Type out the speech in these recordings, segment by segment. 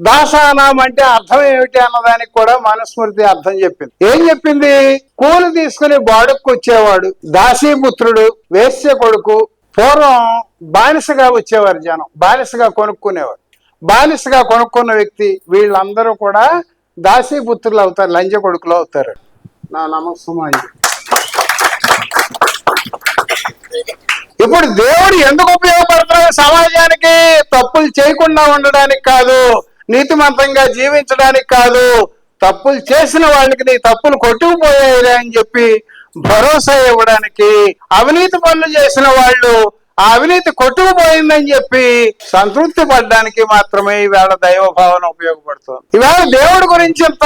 దాసానాం అంటే అర్థం ఏమిటి అన్నదానికి కూడా మనుస్మృతి అర్థం చెప్పింది. ఏం చెప్పింది? కూలి తీసుకుని బాడుక్కు వచ్చేవాడు, దాసీపుత్రుడు, వేశ్య కొడుకు. పూర్వం బానిసగా వచ్చేవారు జనం, బానిసగా కొనుక్కునేవారు. బానిసగా కొనుక్కున్న వ్యక్తి వీళ్ళందరూ కూడా దాసీపుత్రులు అవుతారు, లంజ కొడుకులు అవుతారు. నా నమస్కారం. ఇప్పుడు దేవుడు ఎందుకు ఉపయోగపడుతున్నాడు సమాజానికి? తప్పులు చేయకుండా ఉండడానికి కాదు, నీతిమంతంగా జీవించడానికి కాదు, తప్పులు చేసిన వాళ్ళకి నీ తప్పులు కొట్టుకుపోయాయి అని చెప్పి భరోసా ఇవ్వడానికి, అవినీతి పనులు చేసిన వాళ్ళు ఆ అవినీతి కొట్టుకుపోయిందని చెప్పి సంతృప్తి పడడానికి మాత్రమే ఈవేళ దైవ భావన ఉపయోగపడుతుంది. ఈవేళ దేవుడి గురించి ఇంత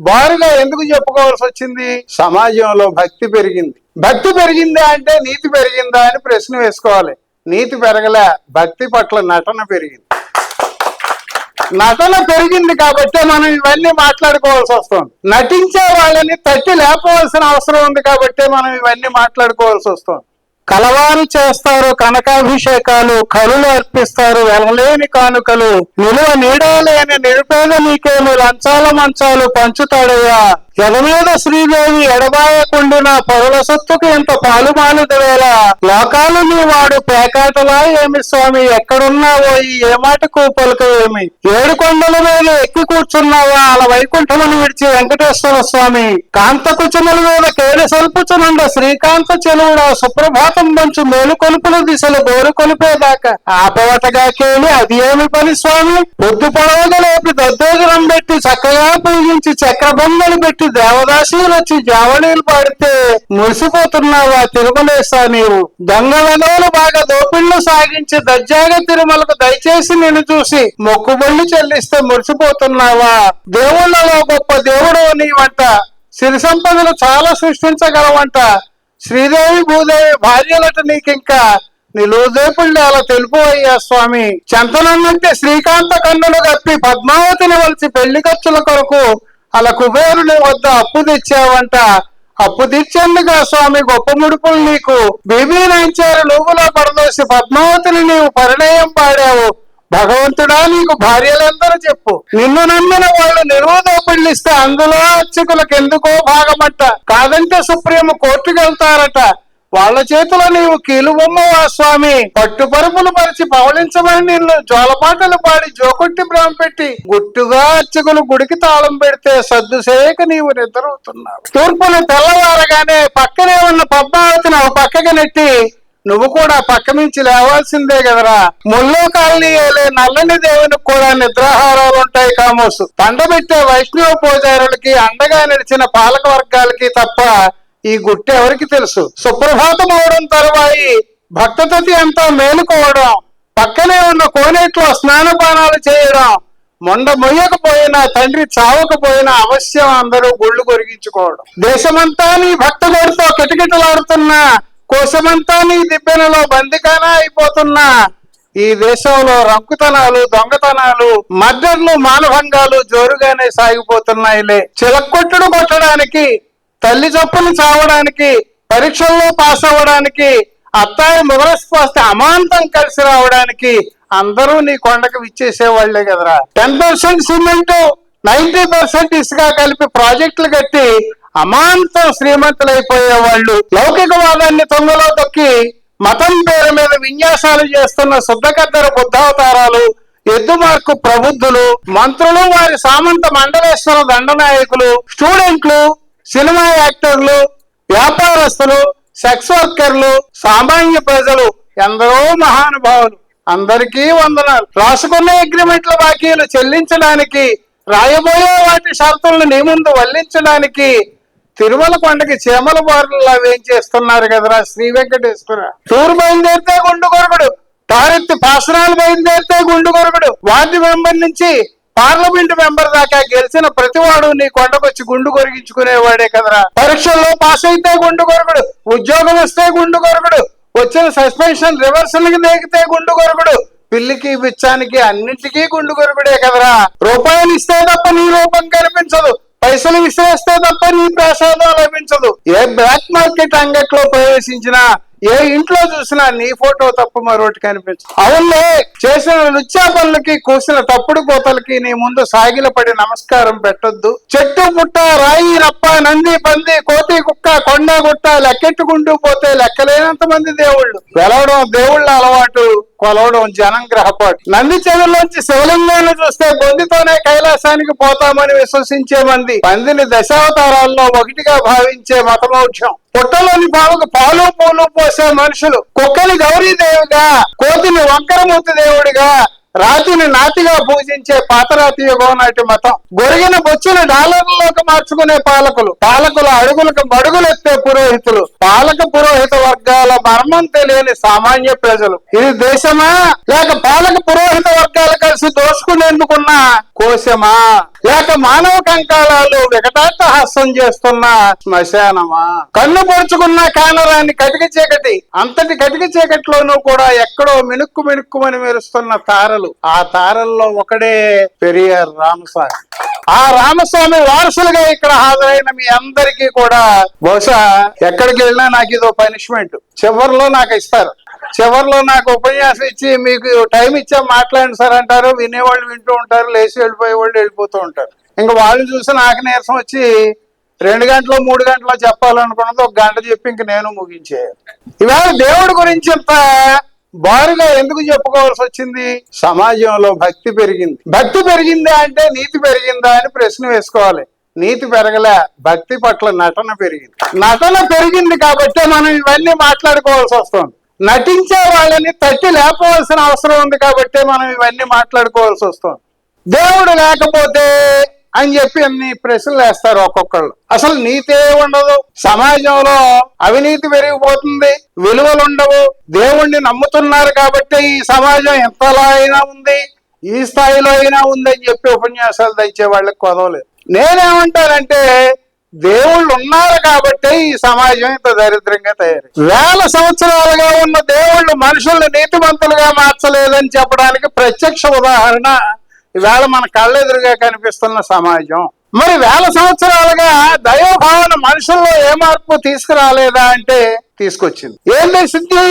బారుగా ఎందుకు చెప్పుకోవాల్సి వచ్చింది? సమాజంలో భక్తి పెరిగింది. భక్తి పెరిగిందా అంటే నీతి పెరిగిందా అని ప్రశ్న వేసుకోవాలి. నీతి పెరగలే, భక్తి పట్ల నటన పెరిగింది. నటన పెరిగింది కాబట్టి మనం ఇవన్నీ మాట్లాడుకోవాల్సి వస్తుంది. నటించే వాళ్ళని తట్టి లేపవలసిన అవసరం ఉంది కాబట్టి మనం ఇవన్నీ మాట్లాడుకోవాల్సి వస్తుంది. కలవారు చేస్తారు కనకాభిషేకాలు, కలులు అర్పిస్తారు వెలలేని కానుకలు, నిలువ నీడలేని నిరుపేద నీకేమి లంచాల మంచాలు పంచుతాడయ్యా. ఎదమీద శ్రీదేవి ఎడబాయకుండిన పరుల సొత్తుకు ఇంత పాలుమాలిద వేళ, లోకాలు నీ వాడు పేకాటలా ఏమి స్వామి, ఎక్కడున్నావో ఈ ఏమాటకు పలుక ఏమి, ఏడు కొండల మీద ఎక్కి కూర్చున్నావా అలా వైకుంఠమును విడిచి వెంకటేశ్వర స్వామి, కాంతకుచముల మీద కేడి సల్పుచునుండ శ్రీకాంత చెలువుడ, సుప్రభాతం మంచు మేలు కొలుపుల దిశలు గోరు కొలిపేదాకా ఆపవటగా కేలి అది ఏమి పని స్వామి, పొద్దు పొడవగా లేపి దద్దోజనం పెట్టి చక్కగా పూజించి చక్రబొమ్మలు పెట్టి దేవదాసీలు వచ్చి జావళీలు పాడితే మురిసిపోతున్నావా తిరుమలేసా నీవు. దొంగలలోను బాగా దోపిళ్లు సాగించి దర్జాగా తిరుమలకు దయచేసి నిన్ను చూసి మొక్కుబళ్ళు చెల్లిస్తే మురిసిపోతున్నావా. దేవుళ్లలో గొప్ప దేవుడు నీవంట, సిరి సంపదలు చాలా సృష్టించగలవంట. శ్రీదేవి భూదేవి భార్యలట నీకింకా నిలువుదేపుళ్ళు అలా తెలుపు అయ్యా స్వామి. చెంతనంటే శ్రీకాంత కన్నులు కప్పి పద్మావతిని వలిచి పెళ్లి ఖర్చుల కొరకు అలా కుబేరుని వద్ద అప్పు తెచ్చావంట. అప్పు తీర్చేందుగా స్వామి గొప్ప ముడుపులు నీకు. బీబీ నాంచారు నువ్వులో పడదోసి పద్మావతిని నీవు పరిణయం పాడావు. భగవంతుడా నీకు భార్యలందరూ చెప్పు. నిన్ను నమ్మిన వాళ్ళు నిలువుదో పెళ్లిస్తే అందులో అర్చకులకు ఎందుకో భాగమట, కాదంటే సుప్రీం కోర్టుకు వెళ్తారట. వాళ్ళ చేతిలో నీవు కీలుబొమ్మవా స్వామి. పట్టుపరుపులు పరిచి పవళించమని నిన్ను జోలపాటలు పాడి జోకొట్టి భ్రమ పెట్టి గుట్టుగా అర్చకులు గుడికి తాళం పెడితే సద్దు చేయక నీవు నిద్రవుతున్నావు. తూర్పును తెల్లవారగానే పక్కనే ఉన్న పద్మావతిని ఒక పక్కకి నెట్టి నువ్వు కూడా పక్క నుంచి లేవాల్సిందే కదరా. ముల్లో కాలనీ నల్లని దేవునికి కూడా నిద్రాహారాలు ఉంటాయి కామోసు. పండబెట్టే వైష్ణవ పూజారులకి అండగా నిలిచిన పాలక వర్గాలకి తప్ప ఈ గుట్టు ఎవరికి తెలుసు. సుప్రభాతం అవడం తరువాయి భక్తతతి అంతా మేలుకోవడం, పక్కనే ఉన్న కోనేట్లో స్నానపానాలు చేయడం, మొండ మొయ్యకపోయినా తండ్రి చావకపోయినా అవశ్యం అందరూ గుళ్ళు కొరిగించుకోవడం, దేశమంతా నీ భక్త గోడుతో కిటకిటలాడుతున్నా, కోశమంతా నీ దిబ్బెనలో బందికానా అయిపోతున్నా, ఈ దేశంలో రంకుతనాలు, దొంగతనాలు, మర్డర్లు, మానభంగాలు జోరుగానే సాగిపోతున్నాయిలే. చిలక్కొట్టుడు కొట్టడానికి, తల్లి చప్పులు చావడానికి, పరీక్షల్లో పాస్ అవ్వడానికి, అత్తాయి మొదలసిపోస్తే అమాంతం కలిసి రావడానికి అందరూ నీ కొండకు విచ్చేసేవాళ్లే కదరా. 10% సిమెంట్ 90% ఇసుక కలిపి ప్రాజెక్టులు కట్టి అమాంతం శ్రీమంతులైపోయేవాళ్ళు. లౌకికవాదాన్ని తొంగలో తొక్కి మతం పేరు మీద విన్యాసాలు చేస్తున్న శుద్ధకద్దర బుద్ధావతారాలు, ఎద్దుమార్కు ప్రబుద్ధులు, మంత్రులు, వారి సామంత మండలేశ్వర దండనాయకులు, స్టూడెంట్లు, సినిమా యాక్టర్లు, వ్యాపారస్తులు, సెక్స్ వర్కర్లు, సామాన్య ప్రజలు, ఎందరో మహానుభావులు, అందరికీ వందనాలు. రాసుకున్న అగ్రిమెంట్ల బాకీలు చెల్లించడానికి, రాయబోయే వాటి షరతులను నీ ముందు వల్లించడానికి తిరుమల కొండకి చీమల బారులు ఏం చేస్తున్నారు కదరా శ్రీ వెంకటేశ్వర. టూర్ బయలుదేరితే గుండు కొరకుడు, తారెత్తి పాసనాలు బయలుదేరితే గుండు కొరకుడు, వార్డు మెంబర్ నుంచి పార్లమెంట్ మెంబర్ దాకా గెలిచిన ప్రతివాడు నీ కొండకొచ్చి గుండు కొరిగించుకునేవాడే కదరా. పరీక్షల్లో పాస్ అయితే గుండు కొరకుడు, ఉద్యోగం వస్తే గుండు కొరకుడు, వచ్చిన సస్పెన్షన్ రివర్సల్ కి నేగితే గుండు కొరకుడు, పిల్లికి బిచ్చానికి అన్నింటికీ గుండు కొరకుడే కదరా. రూపాయలు ఇస్తే తప్ప నీ రూపం కనిపించదు, పైసలు విసిరేస్తే తప్ప నీ ప్రసాదం లభించదు. ఏ బ్లాక్ మార్కెట్ అంగట్లో ప్రవేశించినా, ఏ ఇంట్లో చూసినా నీ ఫోటో తప్ప మరొకటి కనిపించదు. అవునులే, చేసిన నృత్య పనులకి కూసిన తప్పుడు కోతలకి నీ ముందు సాగిలపడి నమస్కారం పెట్టొద్దు. చెట్టు పుట్ట రాయి రప్ప నంది పంది కోతి కుక్క కొండ గుట్ట లెక్కెట్టుకుంటూ పోతే లెక్కలేనంత మంది దేవుళ్ళు. వెలవడం దేవుళ్ళ అలవాటు, కొలవడం జనం గ్రహపాటు. నంది చెవుల్లోంచి శివలింగాన్ని చూస్తే బొందితోనే కైలాసానికి పోతామని విశ్వసించే మంది. పందిని దశావతారాల్లో ఒకటిగా భావించే మతమౌఢ్యం. పుట్టలోని పావుకు పాలు పూలు పోసే మనుషులు. కుక్కని గౌరీదేవిగా, కోతిని వంకరమూర్తి దేవుడిగా, రాతిని నాతిగా పూజించే పాతరాతి యుగం నాటి మతం. గొరిగిన బొచ్చును డాలర్లలోకి మార్చుకునే పాలకులు. పాలకుల అడుగులకు మడుగులెత్తే పురోహితులు. పాలక పురోహిత వర్గాల మర్మం తెలియని సామాన్య ప్రజలు. ఇది దేశమా లేక పాలక పురోహిత వర్గాలు కలిసి దోచుకునేందుకున్న కోశమా లేక మానవ కంకాళాలు వికటాట్టహాసం చేస్తున్న శ్మశానమా? కన్ను పొడుచుకున్న కానరాన్ని కటిక చీకటి. అంతటి కటిక చీకటిలోనూ కూడా ఎక్కడో మినుక్కు మినుక్కుమని మెరుస్తున్న తారలు. ఆ తారల్లో ఒకడే పెరియార్ రామస్వామి. ఆ రామస్వామి వారసులుగా ఇక్కడ హాజరైన మీ అందరికీ కూడా బహుశా ఎక్కడికి వెళ్ళినా నాకు ఇదో పనిష్మెంట్. చివరిలో నాకు ఇస్తారు. చివరిలో నాకు ఉపన్యాసం ఇచ్చి మీకు టైం ఇచ్చా మాట్లాడండి సార్ అంటారు. వినేవాళ్ళు వింటూ ఉంటారు, లేచి వెళ్ళిపోయే వాళ్ళు వెళ్ళిపోతూ ఉంటారు. ఇంకా వాళ్ళు చూసి నాకు నీరసం వచ్చి 2 గంటలు 3 గంటలు చెప్పాలనుకున్నది 1 గంట చెప్పి ఇంక నేను ముగించేయాలి. ఇవాళ దేవుడి గురించి ఇంత బారుగా ఎందుకు చెప్పుకోవాల్సి వచ్చింది? సమాజంలో భక్తి పెరిగింది. భక్తి పెరిగిందా అంటే నీతి పెరిగిందా అని ప్రశ్న వేసుకోవాలి. నీతి పెరగలే, భక్తి పట్ల నటన పెరిగింది. నటన పెరిగింది కాబట్టి మనం ఇవన్నీ మాట్లాడుకోవాల్సి వస్తుంది. నటించే వాళ్ళని తట్టి లేపవలసిన అవసరం ఉంది కాబట్టి మనం ఇవన్నీ మాట్లాడుకోవాల్సి వస్తుంది. దేవుడు లేకపోతే అని చెప్పి అన్ని ప్రశ్నలు వేస్తారు ఒక్కొక్కళ్ళు. అసలు నీతే ఉండదు. సమాజంలో అవినీతి పెరిగిపోతుంది, విలువలు ఉండవు. దేవుణ్ణి నమ్ముతున్నారు కాబట్టి ఈ సమాజం ఎంతలా అయినా ఉంది, ఈ స్థాయిలో అయినా ఉందని చెప్పి ఉపన్యాసాలు తెచ్చే వాళ్ళకి కొదవలేదు. నేనేమంటానంటే దేవుళ్ళు ఉన్నారు కాబట్టి ఈ సమాజం ఇంత దరిద్రంగా తయారు. 1000 సంవత్సరాలుగా ఉన్న దేవుళ్ళు మనుషుల్ని నీతిమంతులుగా మార్చలేదని చెప్పడానికి ప్రత్యక్ష ఉదాహరణ ఈవేళ మన కళ్ళెదురుగా కనిపిస్తున్న సమాజం. మరి 1000 సంవత్సరాలుగా దైవభావన మనుషుల్లో ఏ మార్పు తీసుకురాలేదా అంటే తీసుకొచ్చింది. ఏం చేసింది?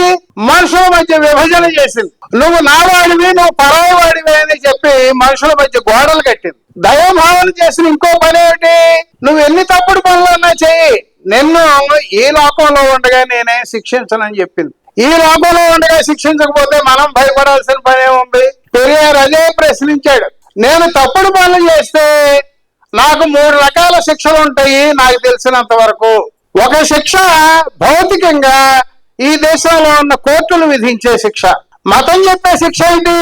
మనుషుల మధ్య విభజన చేసింది. నువ్వు నావాడివి, నువ్వు పరాయి వాడివి అని చెప్పి మనుషుల మధ్య గోడలు కట్టింది. దైవభావన చేసిన ఇంకో పని ఏమిటి? నువ్వు ఎన్ని తప్పుడు పనులన్నా చెయ్యి, నిన్ను ఈ లోకంలో ఉండగా నేనే శిక్షించనని చెప్పింది. ఈ లోకంలో ఉండగా శిక్షించకపోతే మనం భయపడాల్సిన పనే ఉంది. పెరియార్ అదే ప్రశ్నించాడు. నేను తప్పుడు పనులు చేస్తే నాకు 3 రకాల శిక్షలు ఉంటాయి నాకు తెలిసినంత వరకు. ఒక శిక్ష భౌతికంగా ఈ దేశంలో ఉన్న కోర్టులు విధించే శిక్ష. మతం చెప్పే శిక్ష ఏంటి?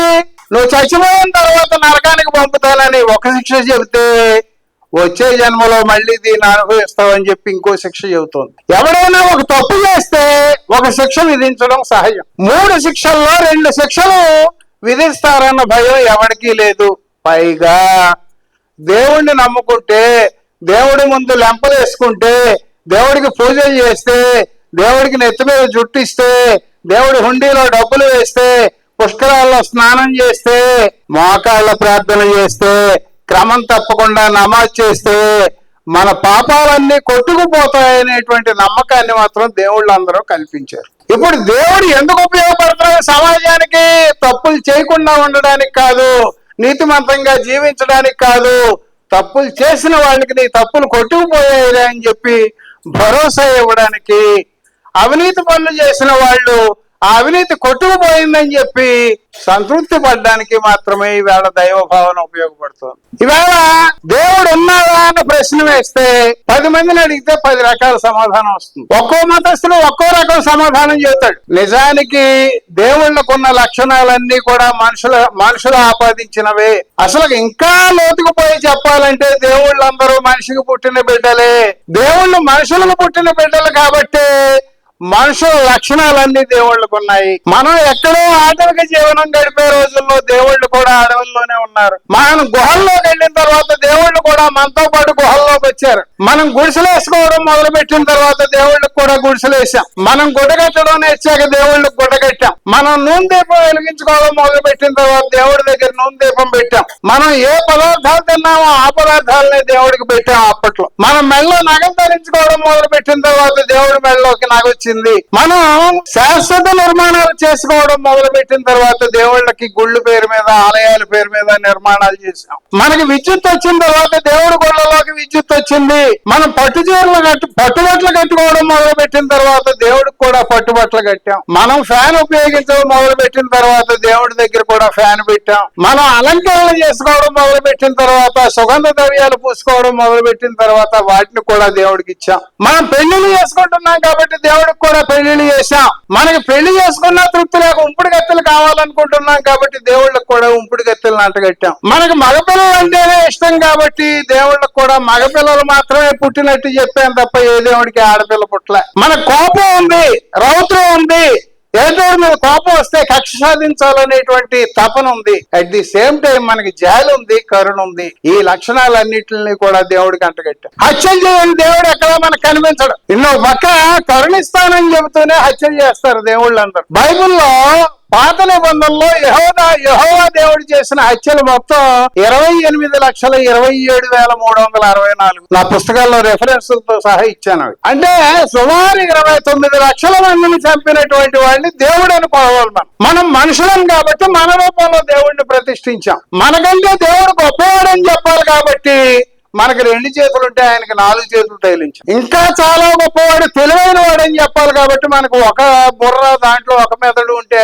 నువ్వు చచ్చిపోయిన తర్వాత నరకానికి పంపుతానని ఒక శిక్ష చెబితే వచ్చే జన్మలో మళ్ళీ దీన్ని అనుభవిస్తావని చెప్పి ఇంకో శిక్ష చెబుతోంది. ఎవరైనా ఒక తప్పు చేస్తే ఒక శిక్ష విధించడం సహజం. 3 శిక్షల్లో 2 శిక్షలు విధిస్తారన్న భయం ఎవరికీ లేదు. పైగా దేవుణ్ణి నమ్ముకుంటే, దేవుడి ముందు లెంపలు వేసుకుంటే, దేవుడికి పూజలు చేస్తే, దేవుడికి నెత్తి మీద జుట్టిస్తే, దేవుడి హుండీలో డబ్బులు వేస్తే, పుష్కరాల్లో స్నానం చేస్తే, మోకాళ్ళ ప్రార్థన చేస్తే, క్రమం తప్పకుండా నమాజ్ చేస్తే మన పాపాలన్నీ కొట్టుకుపోతాయనేటువంటి నమ్మకాన్ని మాత్రం దేవుళ్ళు అందరూ కల్పించారు. ఇప్పుడు దేవుడు ఎందుకు ఉపయోగపడుతున్నాడు సమాజానికి? తప్పులు చేయకుండా ఉండడానికి కాదు, నీతిమంతంగా జీవించడానికి కాదు, తప్పులు చేసిన వాళ్ళకి నీ తప్పులు కొట్టుకుపోయాయి అని చెప్పి భరోసా ఇవ్వడానికి, అవినీతి పనులు చేసిన వాళ్ళు ఆ అవినీతి కొట్టుకుపోయిందని చెప్పి సంతృప్తి పడడానికి మాత్రమే ఈవేళ దైవ భావన ఉపయోగపడుతుంది. ఈవేళ దేవుడు ఉన్నాడా అన్న ప్రశ్న వేస్తే 10 మందిని అడిగితే 10 రకాల సమాధానం వస్తుంది. ఒక్కో మతస్థుడు ఒక్కో రకం సమాధానం చెబుతాడు. నిజానికి దేవుళ్ళకున్న లక్షణాలన్నీ కూడా మనుషులు ఆపాదించినవే. అసలు ఇంకా లోతుకు పోయి చెప్పాలంటే దేవుళ్ళందరూ మనిషికి పుట్టిన బిడ్డలే. దేవుళ్ళు మనుషులకు పుట్టిన బిడ్డలు కాబట్టి మనుషుల లక్షణాలన్నీ దేవుళ్ళకు ఉన్నాయి. మనం ఎక్కడో ఆటవిక జీవనం గడిపే రోజుల్లో దేవుళ్ళు కూడా అడవుల్లోనే ఉన్నారు. మనం గుహల్లోకి వెళ్ళిన తర్వాత దేవుళ్ళు కూడా మనతో పాటు గుహల్లో లోకంలోకి వచ్చారు. మనం గుడిసెలు వేసుకోవడం మొదలు పెట్టిన తర్వాత దేవుళ్ళకి కూడా గుడిసెలు వేసాం. మనం గుడ్డ కట్టడం నేర్చాక దేవుళ్ళకి గుడ్డ కట్టాం. మనం నూనె దీపం వెలిగించుకోవడం మొదలు పెట్టిన తర్వాత దేవుడి దగ్గర నూనె దీపం పెట్టాం. మనం ఏ పదార్థాలు తిన్నామో ఆ పదార్థాలనే దేవుడికి పెట్టాం. అప్పట్లో మనం మెడలో నగలు ధరించుకోవడం మొదలు పెట్టిన తర్వాత దేవుడి మెడలోకి నగ వచ్చింది. మనం శాశ్వత నిర్మాణాలు చేసుకోవడం మొదలు పెట్టిన తర్వాత దేవుళ్ళకి గుళ్ళు పేరు మీద ఆలయాల పేరు మీద నిర్మాణాలు చేసాం. మనకి విద్యుత్ వచ్చిన తర్వాత దేవుడి గుళ్ళలోకి విద్యుత్ వచ్చింది. మనం పట్టుబట్టలు కట్టుకోవడం మొదలు పెట్టిన తర్వాత దేవుడికి కూడా పట్టుబట్టలు కట్టాం. మనం ఫ్యాన్ ఉపయోగించడం మొదలు పెట్టిన తర్వాత దేవుడి దగ్గర కూడా ఫ్యాన్ పెట్టాం. మనం అలంకరణ చేసుకోవడం మొదలు పెట్టిన తర్వాత సుగంధ ద్రవ్యాలు పూసుకోవడం మొదలు పెట్టిన తర్వాత వాటిని కూడా దేవుడికి ఇచ్చాం. మనం పెళ్లిళ్ళు చేసుకుంటున్నాం కాబట్టి దేవుడికి కూడా పెళ్లిళ్ళు చేశాం. మనకి పెళ్లి చేసుకున్న తృప్తి లేక ఉంపుడు గత్తెలు కావాలనుకుంటున్నాం కాబట్టి దేవుళ్ళకి కూడా ఉంపుడు గత్తెలు నాటగట్టాం. మనకి మగపిల్లలు అంటేనే ఇష్టం కాబట్టి దేవుళ్ళకి కూడా మగపిల్లలు మాత్రమే పుట్టినట్టు చెప్పాం తప్ప ఏ దేవుడికి ఆడపిల్ల పుట్టలే. మన కోపం ఉంది, రౌద్రం ఉంది, ఏదో మీద కోపం వస్తే కక్ష సాధించాలనేటువంటి తపన ఉంది. అట్ ది సేమ్ టైం మనకి జాలి ఉంది, కరుణ ఉంది. ఈ లక్షణాలన్నింటినీ కూడా దేవుడికి అంటగట్టాం. హత్యలు చేయని దేవుడు ఎక్కడ మనకు కనిపించడు. ఎన్నో పక్క కరుణిస్తానని చెబుతూనే హత్యలు చేస్తారు దేవుళ్ళందరూ. బైబిల్లో పాత నిబంధనలో యెహోవా దేవుడు చేసిన హత్యలు మొత్తం 28,27,364. నా పుస్తకాల్లో రెఫరెన్స్లతో సహా ఇచ్చాను. అంటే సుమారు 29 లక్షల మందిని చంపినటువంటి వాడిని దేవుడు అని కొలవాలి. మనం మనుషులం కాబట్టి మన రూపంలో దేవుడిని ప్రతిష్ఠించాం. మనకంటే దేవుడు గొప్పవాడని చెప్పాలి కాబట్టి మనకి 2 చేతులుంటే ఆయనకి 4 చేతులు తగిలించాం. ఇంకా చాలా గొప్పవాడు, తెలివైన వాడని చెప్పాలి కాబట్టి మనకు ఒక బుర్ర, దాంట్లో ఒక మెదడు ఉంటే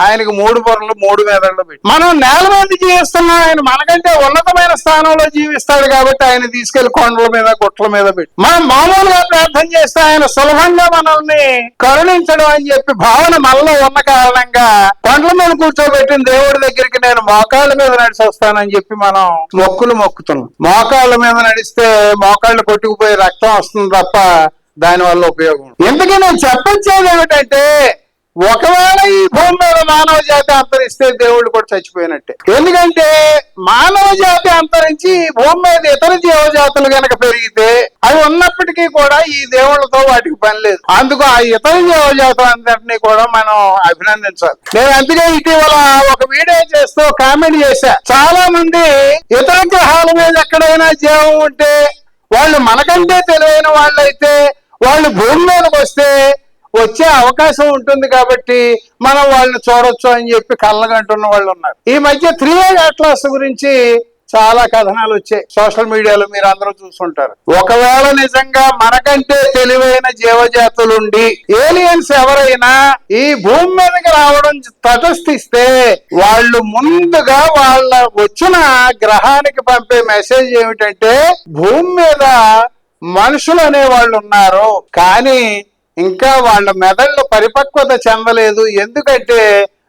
ఆయనకు 3 బుర్రలు 3 మెదళ్ళు పెట్టి మనం నేల మీద జీవిస్తున్నాం. ఆయన మనకంటే ఉన్నతమైన స్థానంలో జీవిస్తాడు కాబట్టి ఆయన తీసుకెళ్లి కొండల మీద, గుట్టల మీద పెట్టి మనం మామూలుగా ప్రార్థన చేస్తే ఆయన సులభంగా మనల్ని కరుణించడం అని చెప్పి భావన మనలో ఉన్న కారణంగా కొండల మీద కూర్చోబెట్టిన దేవుడి దగ్గరికి నేను మోకాళ్ళ మీద నడిచి వస్తానని చెప్పి మనం మొక్కుతున్నాం. మోకాళ్ళ మీద నడిస్తే మోకాళ్ళు కొట్టుకుపోయి రక్తం వస్తుంది తప్ప దానివల్ల ఉపయోగం. ఎందుకని నేను చెప్పొచ్చేది ఏమిటంటే, ఒకవేళ ఈ భూమి మీద మానవ జాతి అంతరిస్తే దేవుళ్ళు కూడా చచ్చిపోయినట్టే. ఎందుకంటే మానవ జాతి అంతరించి ఈ భూమి మీద ఇతర జీవజాతులు గనక పెరిగితే అవి ఉన్నప్పటికీ కూడా ఈ దేవుళ్ళతో వాటికి పని లేదు. అందుకు ఆ ఇతర జీవజాతులందరినీ కూడా మనం అభినందించాలి. నేను అందుకే ఇటీవల ఒక వీడియో చేస్తూ కామెంట్ చేశా. చాలా మంది ఇతర గ్రహాల మీద ఎక్కడైనా జీవం ఉంటే వాళ్ళు మనకంటే తెలివైన వాళ్ళైతే వాళ్ళు భూమి మీదకి వస్తే వచ్చే అవకాశం ఉంటుంది కాబట్టి మనం వాళ్ళని చూడొచ్చు అని చెప్పి కళ్ళగంటున్న వాళ్ళు ఉన్నారు. ఈ మధ్య 3A అట్లాస్ గురించి చాలా కథనాలు వచ్చాయి సోషల్ మీడియాలో, మీరు అందరూ చూస్తుంటారు. ఒకవేళ నిజంగా మనకంటే తెలివైన జీవజాతులుండి ఏలియన్స్ ఎవరైనా ఈ భూమి మీదకి రావడం తటస్థిస్తే వాళ్ళు ముందుగా వాళ్ళ వచ్చిన గ్రహానికి పంపే మెసేజ్ ఏమిటంటే, భూమి మీద మనుషులు అనే వాళ్ళు ఉన్నారు కానీ ఇంకా వాళ్ళ మెదళ్ళు పరిపక్వత చెందలేదు. ఎందుకంటే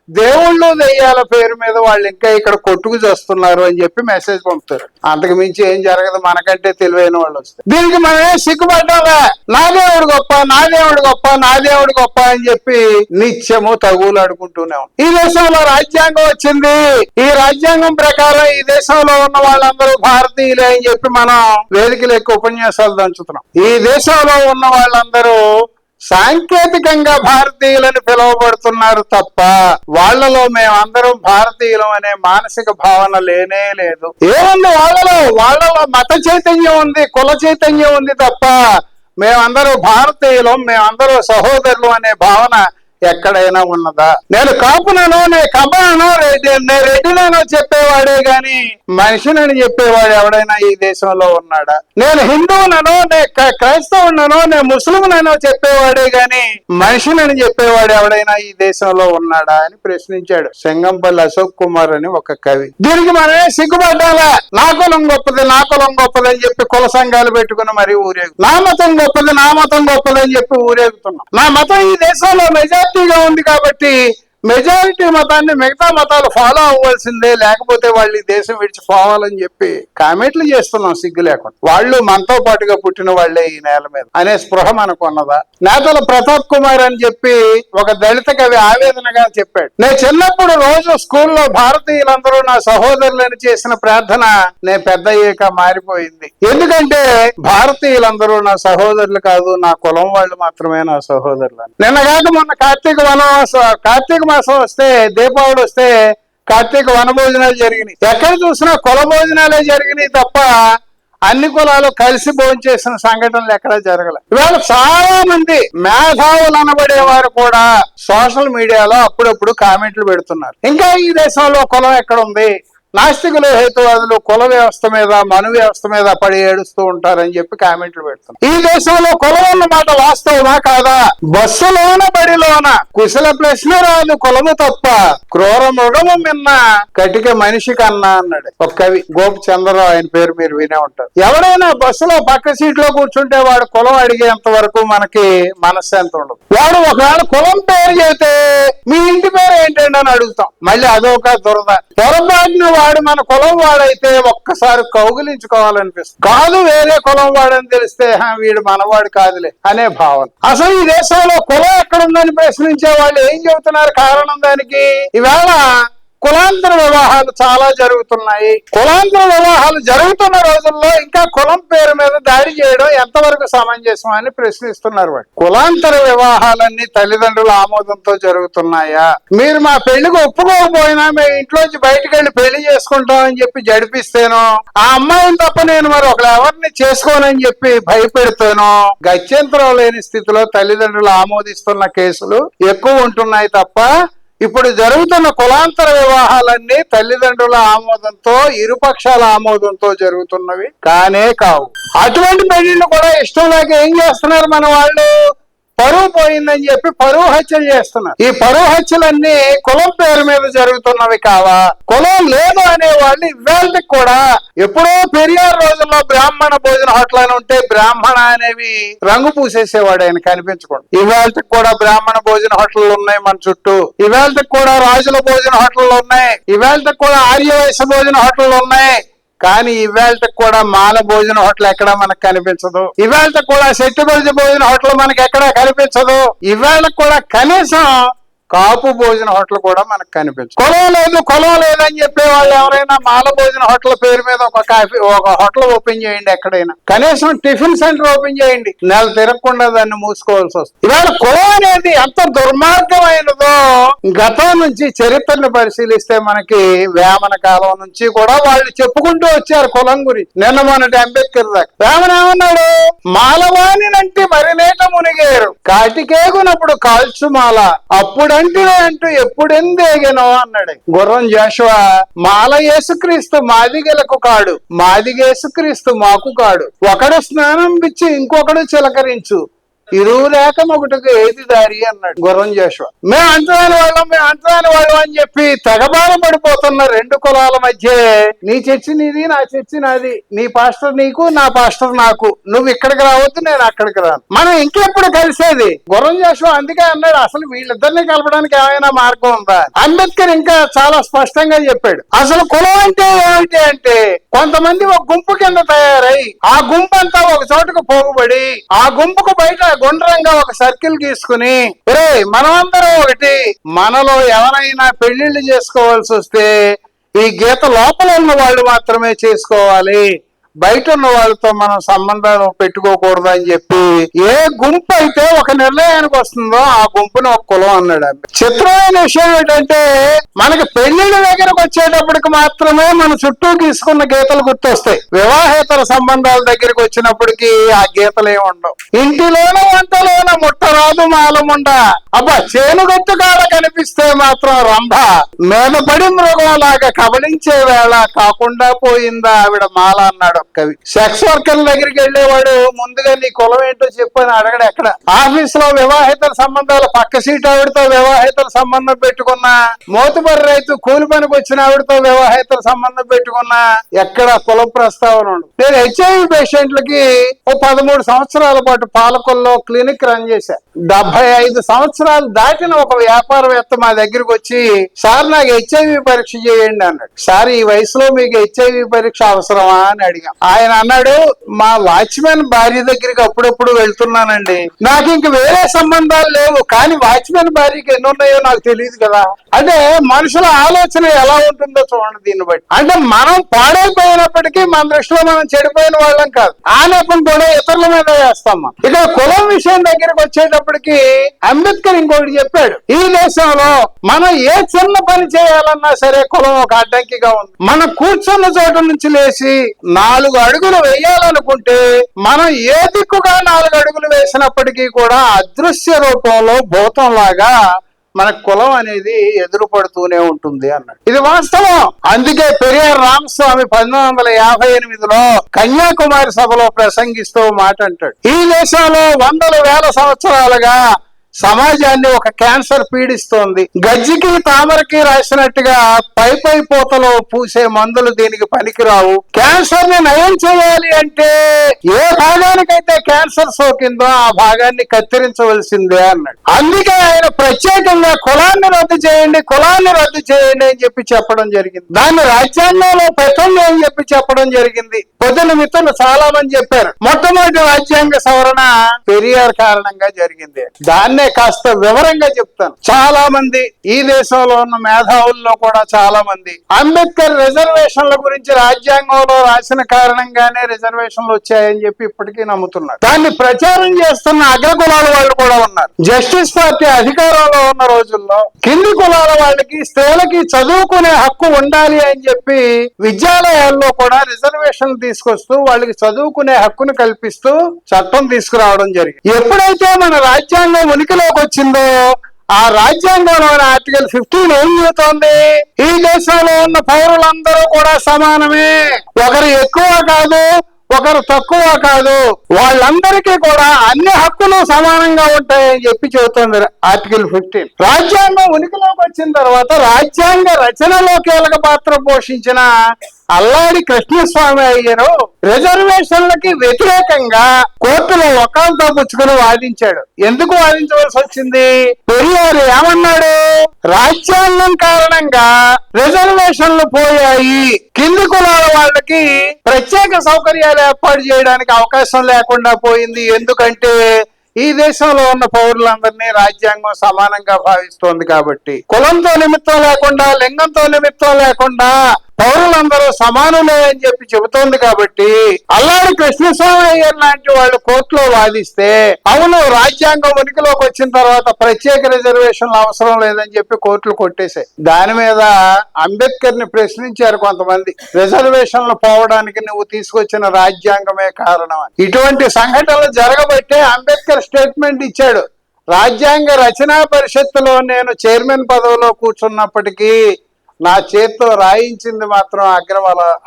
దేవుళ్ళు దెయ్యాల పేరు మీద వాళ్ళు ఇంకా ఇక్కడ కొట్టుకు చేస్తున్నారు అని చెప్పి మెసేజ్ పంపుతారు. అంతకు మించి ఏం జరగదు మనకంటే తెలివైన వాళ్ళు వస్తే. దీనికి మనమే సిగ్గుపడ్డాలా? నా దేవుడు గొప్ప, నా దేవుడు గొప్ప, నా దేవుడు గొప్ప అని చెప్పి నిత్యము తగులు అడుకుంటూనే ఉన్నాం. ఈ దేశంలో రాజ్యాంగం వచ్చింది. ఈ రాజ్యాంగం ప్రకారం ఈ దేశంలో ఉన్న వాళ్ళందరూ భారతీయులే అని చెప్పి మనం వేదికలు ఎక్కువ ఉపన్యాసాలు దంచుతున్నాం. ఈ దేశంలో ఉన్న వాళ్ళందరూ సాంకేతికంగా భారతీయులని పిలువబడుతున్నారు తప్ప వాళ్లలో మేమందరం భారతీయులం అనే మానసిక భావన లేనే లేదు. ఏముంది వాళ్ళలో మత చైతన్యం ఉంది, కుల చైతన్యం ఉంది తప్ప మేమందరూ భారతీయులం, మేమందరూ సహోదరులు అనే భావన ఎక్కడైనా ఉన్నదా? నేను కాపునను, నేను కమ్మనను, రెడ్డినో చెప్పేవాడే గాని మనిషినని చెప్పేవాడు ఎవడైనా ఈ దేశంలో ఉన్నాడా? నేను హిందువునను, నేను క్రైస్తవునను, నేను ముస్లింనో చెప్పేవాడే గాని మనిషినని చెప్పేవాడు ఎవడైనా ఈ దేశంలో ఉన్నాడా అని ప్రశ్నించాడు సింగంపల్లి అశోక్ కుమార్ అని ఒక కవి. దీనికి మనమే సిగ్గుపడ్డాలా? నా కులం గొప్పది, నా కులం గొప్పది అని చెప్పి కుల సంఘాలు పెట్టుకుని మరీ ఊరేగు, నా మతం గొప్పది, నా మతం గొప్పది అని చెప్పి ఊరేగుతున్నాం. నా మతం ఈ దేశంలో మెజార్టీగా ఉంది కాబట్టి మెజారిటీ మతాన్ని మిగతా మతాలు ఫాలో అవ్వాల్సిందే, లేకపోతే వాళ్ళు ఈ దేశం విడిచిపోవాలని చెప్పి కామెంట్లు చేస్తున్నాం సిగ్గు లేకుండా. వాళ్ళు మనతో పాటుగా పుట్టిన వాళ్లే ఈ నేల మీద అనే స్పృహ మనకు ఉన్నదా? నేతల ప్రతాప్ కుమార్ అని చెప్పి ఒక దళిత కవి ఆవేదనగా చెప్పాడు, నేను చిన్నప్పుడు రోజు స్కూల్లో భారతీయులందరూ నా సహోదరులని చేసిన ప్రార్థన నేను పెద్ద అయ్యాక మారిపోయింది. ఎందుకంటే భారతీయులందరూ నా సహోదరులు కాదు, నా కులం వాళ్ళు మాత్రమే నా సహోదరులు. నిన్నగాక మొన్న కార్తీక మాసం వస్తే, దీపావళి వస్తే కార్తీక వన భోజనాలు జరిగినాయి. ఎక్కడ చూసినా కుల భోజనాలే జరిగినాయి తప్ప అన్ని కులాలు కలిసి భోజనం చేసిన సంఘటనలు ఎక్కడా జరగలే. ఇవాళ చాలా మంది మేధావులు అనబడేవారు కూడా సోషల్ మీడియాలో అప్పుడప్పుడు కామెంట్లు పెడుతున్నారు, ఇంకా ఈ దేశంలో కులం ఎక్కడ ఉంది, నాస్తికులు హేతువాదులు కుల వ్యవస్థ మీద మను వ్యవస్థ మీద పడి ఏడుస్తూ ఉంటారని చెప్పి కామెంట్లు పెడుతున్నారు. ఈ దేశంలో కులం ఉన్నమాట వాస్తవమా కాదా? బస్సులోన బడిలోన కుశల ప్రశ్న రాదు కులము తప్ప, క్రూర మృగము మిన్న కటిక మనిషి కన్నా అన్నాడు ఒక కవి, గోపి చంద్రరావు, ఆయన పేరు మీరు వినే ఉంటారు. ఎవరైనా బస్సులో పక్క సీట్ లో కూర్చుంటే వాడు కులం అడిగేంత వరకు మనకి మనశ్శాంతి ఉండదు. వాడు ఒకవేళ కులం పేరు చెబితే మీ ఇంటి పేరు ఏంటండి అని అడుగుతాం, మళ్ళీ అదొక దురద. పొరపాటున వాడు మన కులం వాడైతే ఒక్కసారి కౌగిలించుకోవాలనిపిస్తుంది. కాదు వేరే కులం వాడని తెలిస్తే వీడు మనవాడు కాదులే అనే భావన. అసలు ఈ దేశంలో కులం ఎక్కడుందని ప్రశ్నించే వాళ్ళు ఏం చెబుతున్నారు కారణం దానికి? ఇవాళ కులాంతర వివాహాలు చాలా జరుగుతున్నాయి. కులాంతర వివాహాలు జరుగుతున్న రోజుల్లో ఇంకా కులం పేరు మీద దాడి చేయడం ఎంతవరకు సమంజసం అని ప్రశ్నిస్తున్నారు. వాడు కులాంతర వివాహాలన్నీ తల్లిదండ్రుల ఆమోదంతో జరుగుతున్నాయా? మీరు మా పెళ్లికి ఒప్పుకోకపోయినా మేము ఇంట్లోంచి బయటకు వెళ్ళి పెళ్లి చేసుకుంటామని చెప్పి జడిపిస్తేనో, ఆ అమ్మాయిని తప్ప నేను మరి ఒకరు ఎవరిని చేసుకోనని చెప్పి భయపెడితేనో గత్యంతరం లేని స్థితిలో తల్లిదండ్రులు ఆమోదిస్తున్న కేసులు ఎక్కువ ఉంటున్నాయి తప్ప ఇప్పుడు జరుగుతున్న కులాంతర వివాహాలన్నీ తల్లిదండ్రుల ఆమోదంతో, ఇరుపక్షాల ఆమోదంతో జరుగుతున్నవి కానే కావు. అటువంటి పెళ్లిళ్ళు కూడా ఇష్టం లేక ఏం చేస్తున్నారు మన వాళ్ళు? పరువు పోయిందని చెప్పి పరువు హత్యలు చేస్తున్నారు. ఈ పరువు హత్యలన్నీ కులం పేరు మీద జరుగుతున్నవి కావా? కులం లేదు అనేవాళ్ళు ఇవాళకి కూడా, ఎప్పుడో పెరియార్ రోజుల్లో బ్రాహ్మణ భోజన హోటల్ అని ఉంటే బ్రాహ్మణ అనేవి రంగు పూసేసేవాడు ఆయన కనిపించకుండా. ఇవాళకి కూడా బ్రాహ్మణ భోజన హోటళ్ళు ఉన్నాయి మన చుట్టూ. ఇవాళకి కూడా రాజుల భోజన హోటళ్ళు ఉన్నాయి. ఇవాళకి కూడా ఆర్యవైశ్య భోజన హోటళ్ళు ఉన్నాయి. కానీ ఇవాళ కూడా మాల భోజన హోటల్ ఎక్కడా మనకు కనిపించదు. ఇవాళ కూడా శెట్టిబల్జ భోజన హోటల్ మనకి ఎక్కడా కనిపించదు. ఇవాళ కూడా కనీసం కాపు భోజన హోటల్ కూడా మనకు కనిపించదు. కులం లేదని చెప్పే వాళ్ళు ఎవరైనా మాల భోజన హోటల్ పేరు మీద ఒక హోటల్ ఓపెన్ చేయండి, ఎక్కడైనా కనీసం టిఫిన్ సెంటర్ ఓపెన్ చేయండి, నెల తిరగకుండా దాన్ని మూసుకోవాల్సి వస్తుంది. ఇవాళ కులం అనేది ఎంత దుర్మార్గమైనదో గతం నుంచి చరిత్రను పరిశీలిస్తే మనకి వేమన కాలం నుంచి కూడా వాళ్ళు చెప్పుకుంటూ వచ్చారు కులం గురించి. నిన్న మొన్నటి అంబేద్కర్ దాకా వేమన ఏమన్నాడు? మాలవాణినంటే మరినేట మునిగేరు, కాటికేగునప్పుడు కాల్చుమాల, అప్పుడు అంటూ ఎప్పుడెందేగనో అన్నాడు. గుర్రం జాషువా, మాల యేసుక్రీస్తు మాదిగలకు కాడు, మాదిగేసుక్రీస్తు మాకు కాడు, ఒకడు స్నానం పిచ్చి ఇంకొకడు చిలకరించు, ఇరువు లేక ఒకటికి ఏది దారి అన్నాడు గుర్రం జాషువా. మేము అంటరాని వాళ్ళం అని చెప్పి తెగబాల పడిపోతున్న రెండు కులాల మధ్య నీ చర్చి నీది, నా చర్చి నాది, నీ పాస్టర్ నీకు, నా పాస్టర్ నాకు, నువ్వు ఇక్కడికి రావద్దు, నేను అక్కడికి రాను, మనం ఇంకెప్పుడు కలిసేది? గుర్రం జాషువా అందుకే అన్నాడు, అసలు వీళ్ళిద్దరిని కలపడానికి ఏమైనా మార్గం ఉందా? అంబేద్కర్ ఇంకా చాలా స్పష్టంగా చెప్పాడు, అసలు కులం అంటే ఏమిటి అంటే కొంతమంది ఒక గుంపు కింద తయారై ఆ గుంపు అంతా ఒక చోటుకు పోగుబడి ఆ గుంపుకు బయట గుండ్రంగా ఒక సర్కిల్ గీసుకుని మనమందరం ఒకటి, మనలో ఎవరైనా పెళ్లిళ్ళు చేసుకోవాల్సి వస్తే ఈ గీత లోపల ఉన్న వాళ్ళు మాత్రమే చేసుకోవాలి, బయట ఉన్న వాళ్ళతో మనం సంబంధాలు పెట్టుకోకూడదు అని చెప్పి ఏ గుంపు అయితే ఒక నిర్ణయానికి వస్తుందో ఆ గుంపుని ఒక కులం అన్నాడు. చిత్రమైన విషయం ఏంటంటే మనకి పెళ్లిళ్ళ దగ్గరకు వచ్చేటప్పటికి మాత్రమే మన చుట్టూ గీసుకున్న గీతలు గుర్తొస్తాయి. వివాహేతర సంబంధాల దగ్గరికి వచ్చినప్పటికీ ఆ గీతలు ఏమి ఉండవు. ఇంటిలోన వంటలోన ముట్టరాదు మాలముండ, అబ్బా చేనుగొట్టు కాడ కనిపిస్తే మాత్రం రంభ, మీద పడి మృగంలాగా కబళించే వేళ కాకుండా పోయిందా ఆవిడ మాల అన్నాడు కవి. సెక్స్ వర్కర్ల దగ్గరికి వెళ్ళేవాడు ముందుగా నీ కులం ఏంటో చెప్పని అడగడు. ఎక్కడ ఆఫీస్ లో వివాహితల సంబంధాలు, పక్క సీట్ ఆవిడతో వివాహితల సంబంధం పెట్టుకున్నా, మోతుబరి రైతు కూలి పనికి వచ్చిన ఆవిడతో వివాహితల సంబంధం పెట్టుకున్నా ఎక్కడ కుల ప్రస్తావన ఉండదు. నేను హెచ్ఐవి పేషెంట్లకి 13 సంవత్సరాల పాటు పాలకొల్లో క్లినిక్ రన్ చేశా. 75 సంవత్సరాలు దాటిన ఒక వ్యాపారవేత్త మా దగ్గరికి వచ్చి, సార్ నాకు హెచ్ఐవి పరీక్ష చేయండి అన్నాడు. సార్ ఈ వయసులో మీకు హెచ్ఐవి పరీక్ష అవసరమా అని అడిగాం. ఆయన అన్నాడు, మా వాచ్మెన్ భార్య దగ్గరికి అప్పుడప్పుడు వెళ్తున్నానండి, నాకు ఇంక వేరే సంబంధాలు లేవు, కానీ వాచ్మెన్ భార్యకి ఎన్ని ఉన్నాయో నాకు తెలియదు కదా. అంటే మనుషుల ఆలోచన ఎలా ఉంటుందో చూడండి దీన్ని బట్టి. అంటే మనం పాడైపోయినప్పటికీ మన దృష్టిలో మనం చెడిపోయిన వాళ్ళం కాదు, ఆ నెపం కూడా ఇతరుల మీద వేస్తాం. ఇక్కడ కులం విషయం దగ్గరికి వచ్చేటప్పటికి అంబేద్కర్ ఇంకోటి చెప్పాడు, ఈ దేశంలో మనం ఏ చిన్న పని చేయాలన్నా సరే కులం ఒక అడ్డంకిగా ఉంది. మనం కూర్చున్న చోట నుంచి లేచి 4 అడుగులు వేయాలనుకుంటే మనం ఏ దిక్కుగా 4 అడుగులు వేసినప్పటికీ కూడా అదృశ్య రూపంలో భూతంలాగా మన కులం అనేది ఎదురుపడుతూనే ఉంటుంది అన్నాడు. ఇది వాస్తవం. అందుకే పెరియార్ రామస్వామి 1958లో కన్యాకుమారి సభలో ప్రసంగిస్తూ మాట అంటాడు, ఈ దేశంలో వందల వేల సంవత్సరాలుగా సమాజాన్ని ఒక క్యాన్సర్ పీడిస్తోంది. గజ్జికి తామరకి రాసినట్టుగా పై పూతలో పూసే మందులు దీనికి పనికిరావు. క్యాన్సర్ ని నయం చేయాలి అంటే ఏ భాగానికైతే క్యాన్సర్ సోకిందో ఆ భాగాన్ని కత్తిరించవలసిందే అన్నాడు. అందుకే ఆయన ప్రత్యేకంగా కులాన్ని రద్దు చేయండి, కులాన్ని రద్దు చేయండి అని చెప్పి చెప్పడం జరిగింది. దాన్ని రాజ్యాంగంలో పెట్టండి అని చెప్పి చెప్పడం జరిగింది. పొద్దున మిత్రులు చాలా మంది చెప్పారు, మొట్టమొదటి రాజ్యాంగ సవరణ పెరియార్ కారణంగా జరిగింది. దాన్నే కాస్త వివరంగా చెప్తాను. చాలా మంది ఈ దేశంలో ఉన్న మేధావుల్లో కూడా చాలా మంది అంబేద్కర్ రిజర్వేషన్ల గురించి రాజ్యాంగంలో రాసిన కారణంగానే రిజర్వేషన్లు వచ్చాయని చెప్పి ఇప్పటికీ నమ్ముతున్నారు. దాన్ని ప్రచారం చేస్తున్న అగ్రకులాల వాళ్ళు కూడా ఉన్నారు. జస్టిస్ పార్టీ అధికారంలో ఉన్న రోజుల్లో కింది కులాల వాళ్ళకి, స్త్రీలకి చదువుకునే హక్కు ఉండాలి అని చెప్పి విద్యాలయాల్లో కూడా రిజర్వేషన్లు తీసుకొస్తూ వాళ్ళకి చదువుకునే హక్కును కల్పిస్తూ చట్టం తీసుకురావడం జరిగింది. ఎప్పుడైతే మన రాజ్యాంగం ఉనికిలోకి వచ్చిందో ఆ రాజ్యాంగంలోని ఆర్టికల్ 15 ఏం చెబుతోంది, ఈ దేశంలో ఉన్న పౌరులందరూ కూడా సమానమే, ఒకరు ఎక్కువ కాదు ఒకరు తక్కువ కాదు, వాళ్ళందరికీ కూడా అన్ని హక్కులు సమానంగా ఉంటాయని చెప్పి చెబుతోంది ఆర్టికల్ 15. రాజ్యాంగం ఉనికిలోకి వచ్చిన తర్వాత రాజ్యాంగ రచనలో కీలక పాత్ర పోషించిన అల్లాడి కృష్ణస్వామి అయ్యరు రిజర్వేషన్లకి వ్యతిరేకంగా కోర్టులో వకాల్తా పుచ్చుకుని వాదించాడు. ఎందుకు వాదించవలసి వచ్చింది? పెరియార్ ఏమన్నాడు, రాజ్యాంగం కారణంగా రిజర్వేషన్లు పోయాయి, కింది కులాల వాళ్ళకి ప్రత్యేక సౌకర్యాలు ఏర్పాటు చేయడానికి అవకాశం లేకుండా పోయింది. ఎందుకంటే ఈ దేశంలో ఉన్న పౌరులందరినీ రాజ్యాంగం సమానంగా భావిస్తోంది కాబట్టి. కులంతో నిమిత్తం లేకుండా, లింగంతో నిమిత్తం లేకుండా పౌరులందరూ సమానులే అని చెప్పి చెబుతోంది కాబట్టి అల్లాడి కృష్ణస్వామి అయ్యర్ లాంటి వాళ్ళు కోర్టులో వాదిస్తే, అవును రాజ్యాంగం ఉనికిలోకి వచ్చిన తర్వాత ప్రత్యేక రిజర్వేషన్లు అవసరం లేదని చెప్పి కోర్టులు కొట్టేశాయి. దాని మీద అంబేద్కర్ ని ప్రశ్నించారు కొంతమంది, రిజర్వేషన్లు పోవడానికి నువ్వు తీసుకొచ్చిన రాజ్యాంగమే కారణం అని. ఇటువంటి సంఘటనలు జరగబట్టే అంబేద్కర్ స్టేట్మెంట్ ఇచ్చాడు, రాజ్యాంగ రచనా పరిషత్తులో నేను చైర్మన్ పదవిలో కూర్చున్నప్పటికీ నా చేత్తో రాయించింది మాత్రం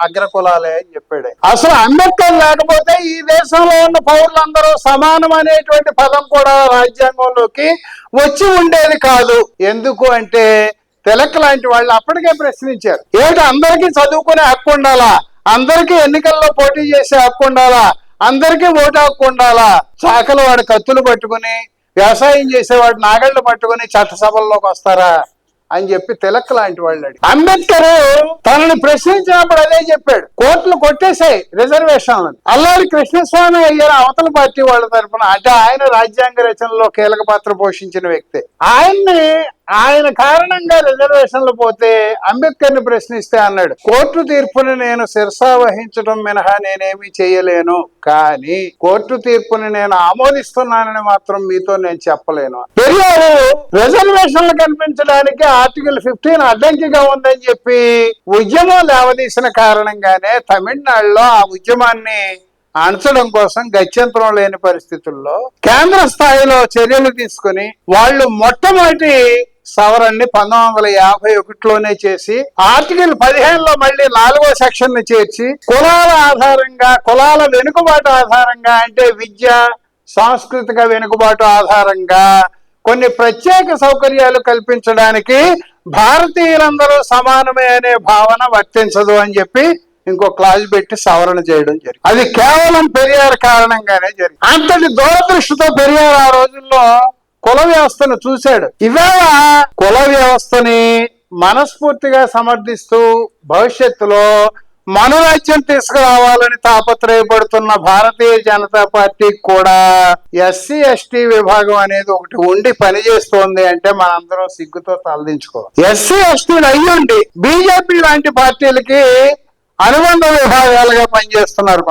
అగ్రకులాలే అని చెప్పాడు. అసలు అంబేద్కర్ లేకపోతే ఈ దేశంలో ఉన్న పౌరులందరూ సమానం అనేటువంటి పదం కూడా రాజ్యాంగంలోకి వచ్చి ఉండేది కాదు. ఎందుకు అంటే తిలక్ లాంటి వాళ్ళు అప్పటికే ప్రశ్నించారు, ఏమిటి అందరికీ చదువుకునే హక్కు ఉండాలా, అందరికీ ఎన్నికల్లో పోటీ చేసే హక్కు ఉండాలా, అందరికీ ఓటు హక్కు ఉండాలా, చాకలు వాడు కత్తులు పట్టుకుని, వ్యవసాయం చేసేవాడు నాగళ్లు పట్టుకుని చట్టసభల్లోకి వస్తారా అని చెప్పి తిలక్ లాంటి వాళ్ళు అడిగి, అంబేద్కర్ తనని ప్రశ్నించినప్పుడు అదే చెప్పాడు, కోర్టులు కొట్టేశాయి రిజర్వేషన్లను. అల్లాడి కృష్ణస్వామి అయ్యారు అవతల పార్టీ వాళ్ళ తరఫున, అంటే ఆయన రాజ్యాంగ రచనలో కీలక పాత్ర పోషించిన వ్యక్తి. ఆయన కారణంగా రిజర్వేషన్లు పోతే అంబేద్కర్ ని ప్రశ్నిస్తే అన్నాడు, కోర్టు తీర్పుని నేను శిరసా వహించడం మినహా నేనేమీ చేయలేను, కానీ కోర్టు తీర్పుని నేను ఆమోదిస్తున్నానని మాత్రం మీతో నేను చెప్పలేను. పెరియారు రిజర్వేషన్లు కల్పించడానికి ఆర్టికల్ 15 అడ్డంకిగా ఉందని చెప్పి ఉద్యమం లేవదీసిన కారణంగానే తమిళనాడులో ఆ ఉద్యమాన్ని అణచడం కోసం గత్యంతరం లేని పరిస్థితుల్లో కేంద్ర స్థాయిలో చర్యలు తీసుకుని వాళ్ళు మొట్టమొదటి సవరణని 1951లోనే చేసి ఆర్టికల్ 15లో మళ్ళీ 4వ సెక్షన్ ని చేర్చి కులాల ఆధారంగా, కులాల వెనుకబాటు ఆధారంగా, అంటే విద్య సాంస్కృతిక వెనుకబాటు ఆధారంగా కొన్ని ప్రత్యేక సౌకర్యాలు కల్పించడానికి భారతీయులందరూ సమానమే అనే భావన వర్తించదు అని చెప్పి ఇంకో క్లాజ్ పెట్టి సవరణ చేయడం జరిగింది. అది కేవలం పెరియార్ కారణంగానే జరిగింది. అంతటి దూరదృష్టితో పెరియార్ ఆ రోజుల్లో కుల వ్యవస్థను చూశాడు. ఇవాళ కుల వ్యవస్థని మనస్ఫూర్తిగా సమర్థిస్తూ భవిష్యత్తులో మనరాజ్యం తీసుకురావాలని తాపత్రయపడుతున్న భారతీయ జనతా పార్టీ కూడా ఎస్సీ ఎస్టీ విభాగం అనేది ఒకటి ఉండి పనిచేస్తోంది అంటే మనందరం సిగ్గుతో తలదించుకోవాలి. ఎస్సీ ఎస్టీలు అయ్యుండి బీజేపీ లాంటి పార్టీలకి అనుబంధ విభాగాలుగా పనిచేస్తున్నారు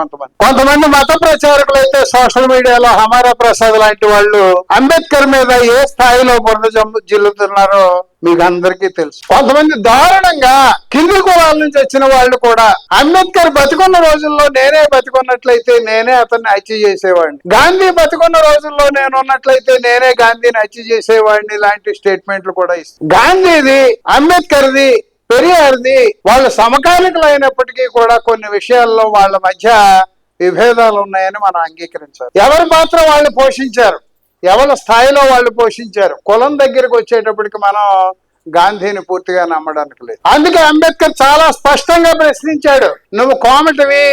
కొంతమంది మత ప్రచారకులు అయితే సోషల్ మీడియాలో హమారా ప్రసాద్ లాంటి వాళ్ళు అంబేద్కర్ మీద ఏ స్థాయిలో బురద జిల్లుతున్నారో మీకు అందరికీ తెలుసు. కొంతమంది దారుణంగా కింది కులాల నుంచి వచ్చిన వాళ్ళు కూడా అంబేద్కర్ బతికున్న రోజుల్లో నేనే బతికున్నట్లయితే నేనే అతన్ని హత్య చేసేవాడిని, గాంధీ బతికున్న రోజుల్లో నేను ఉన్నట్లయితే నేనే గాంధీని హత్య చేసేవాడిని, ఇలాంటి స్టేట్మెంట్లు కూడా ఇస్తారు. గాంధీది, అంబేద్కర్ది, పెరియార్ది వాళ్ళు సమకాలికులు అయినప్పటికీ కూడా కొన్ని విషయాల్లో వాళ్ళ మధ్య విభేదాలు ఉన్నాయని మనం అంగీకరించాలి. ఎవరి పాత్ర వాళ్ళు పోషించారు, ఎవరి స్థాయిలో వాళ్ళు పోషించారు. కులం దగ్గరికి వచ్చేటప్పటికి మనం గాంధీని పూర్తిగా నమ్మడానికి లేదు. అందుకే అంబేద్కర్ చాలా స్పష్టంగా ప్రశ్నించాడు, నువ్వు కోమటివి,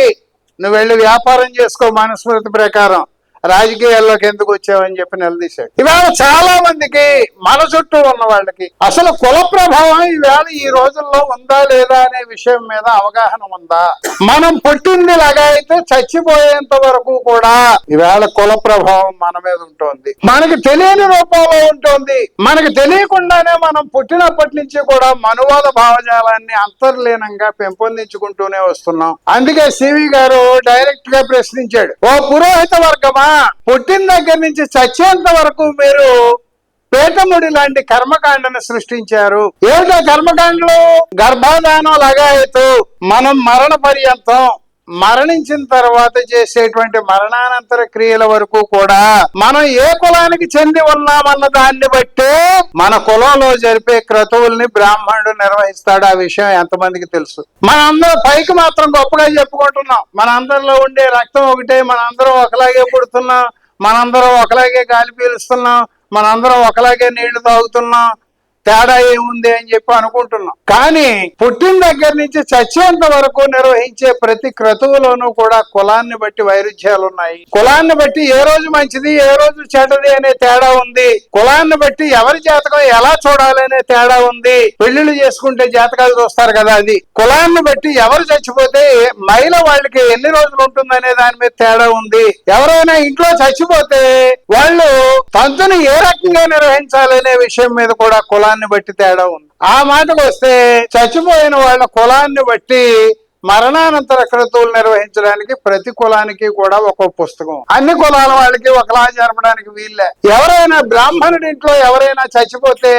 నువ్వు వెళ్ళి వ్యాపారం చేసుకో మనుస్మృతి ప్రకారం, రాజకీయాల్లోకి ఎందుకు వచ్చావని చెప్పి నిలదీశాడు. ఇవాళ చాలా మందికి మన చుట్టూ ఉన్న వాళ్ళకి అసలు కుల ప్రభావం ఈవేళ ఈ రోజుల్లో ఉందా లేదా అనే విషయం మీద అవగాహన ఉందా? మనం పుట్టింది లాగా అయితే చచ్చిపోయేంత వరకు కూడా ఈవేళ కుల ప్రభావం మన మీద ఉంటుంది. మనకి తెలియని రూపంలో ఉంటుంది. మనకి తెలియకుండానే మనం పుట్టినప్పటి నుంచి కూడా మనువాద భావజాలాన్ని అంతర్లీనంగా పెంపొందించుకుంటూనే వస్తున్నాం. అందుకే సివి గారు డైరెక్ట్ గా ప్రశ్నించాడు, ఓ పురోహిత వర్గమా, పుట్టిన దగ్గర నుంచి చచ్చేంత వరకు మీరు పేటముడి లాంటి కర్మకాండను సృష్టించారు. ఏమిటో కర్మకాండలు? గర్భాధానం లగాయతు, మనం మరణ పర్యంతం, మరణించిన తర్వాత చేసేటువంటి మరణానంతర క్రియల వరకు కూడా మనం ఏ కులానికి చెంది ఉన్నామన్న దాన్ని బట్టి మన కులంలో జరిపే క్రతువుల్ని బ్రాహ్మణుడు నిర్వహిస్తాడు. ఆ విషయం ఎంతమందికి తెలుసు? మనందరం పైకి మాత్రం గొప్పగా చెప్పుకుంటున్నాం, మనందరిలో ఉండే రక్తం ఒకటే, మనందరం ఒకలాగే పుడుతున్నాం, మనందరం ఒకలాగే గాలి పీలుస్తున్నాం, మనందరం ఒకలాగే నీళ్లు తాగుతున్నాం, తేడా ఏముంది అని చెప్పి అనుకుంటున్నాం. కానీ పుట్టిన దగ్గర నుంచి చచ్చేంత వరకు నిర్వహించే ప్రతి క్రతువులోనూ కూడా కులాన్ని బట్టి వైరుధ్యాలు ఉన్నాయి. కులాన్ని బట్టి ఏ రోజు మంచిది ఏ రోజు చెడ్డది అనే తేడా ఉంది. కులాన్ని బట్టి ఎవరి జాతకం ఎలా చూడాలి అనే తేడా ఉంది. పెళ్లిళ్ళు చేసుకుంటే జాతకాలు చూస్తారు కదా, అది. కులాన్ని బట్టి ఎవరు చచ్చిపోతే మహిళ వాళ్ళకి ఎన్ని రోజులు ఉంటుందనే దాని మీద తేడా ఉంది. ఎవరైనా ఇంట్లో చచ్చిపోతే వాళ్ళు తంతుని ఏ రకంగా నిర్వహించాలనే విషయం మీద కూడా కులాన్ని బట్టి తేడా ఉంది. ఆ మాటకు వస్తే చచ్చిపోయిన వాళ్ళ కులాన్ని బట్టి మరణానంతర క్రతువులు నిర్వహించడానికి ప్రతి కులానికి కూడా ఒక పుస్తకం, అన్ని కులాల వాళ్ళకి ఒకలా జరపడానికి వీళ్ళే. ఎవరైనా బ్రాహ్మణుడి ఇంట్లో ఎవరైనా చచ్చిపోతే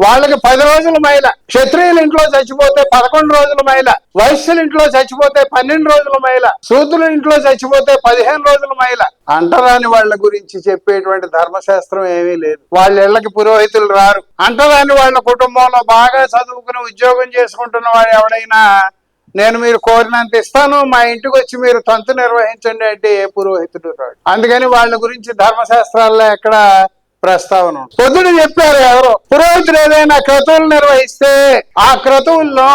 వాళ్ళకి 10 రోజుల మైల, క్షత్రియుల ఇంట్లో చచ్చిపోతే 11 రోజుల మైల, వైశ్యుల ఇంట్లో చచ్చిపోతే 12 రోజుల మైల, శూద్రుల ఇంట్లో చచ్చిపోతే 15 రోజుల మైల. అంటరాని వాళ్ళ గురించి చెప్పేటువంటి ధర్మశాస్త్రం ఏమీ లేదు. వాళ్ళ ఇళ్లకి పురోహితులు రారు. అంటరాని వాళ్ళ కుటుంబంలో బాగా చదువుకుని ఉద్యోగం చేసుకుంటున్న వాడు ఎవడైనా నేను మీరు కోరినంత ఇస్తాను, మా ఇంటికి వచ్చి మీరు తంతు నిర్వహించండి అంటే ఏ పురోహితుడు రాడు. అందుకని వాళ్ళ గురించి ధర్మశాస్త్రాల్లో ఎక్కడ ప్రస్తావన. పొద్దున చెప్పారు ఎవరో, పురోహితుడు ఏదైనా క్రతువులు నిర్వహిస్తే ఆ క్రతువుల్లో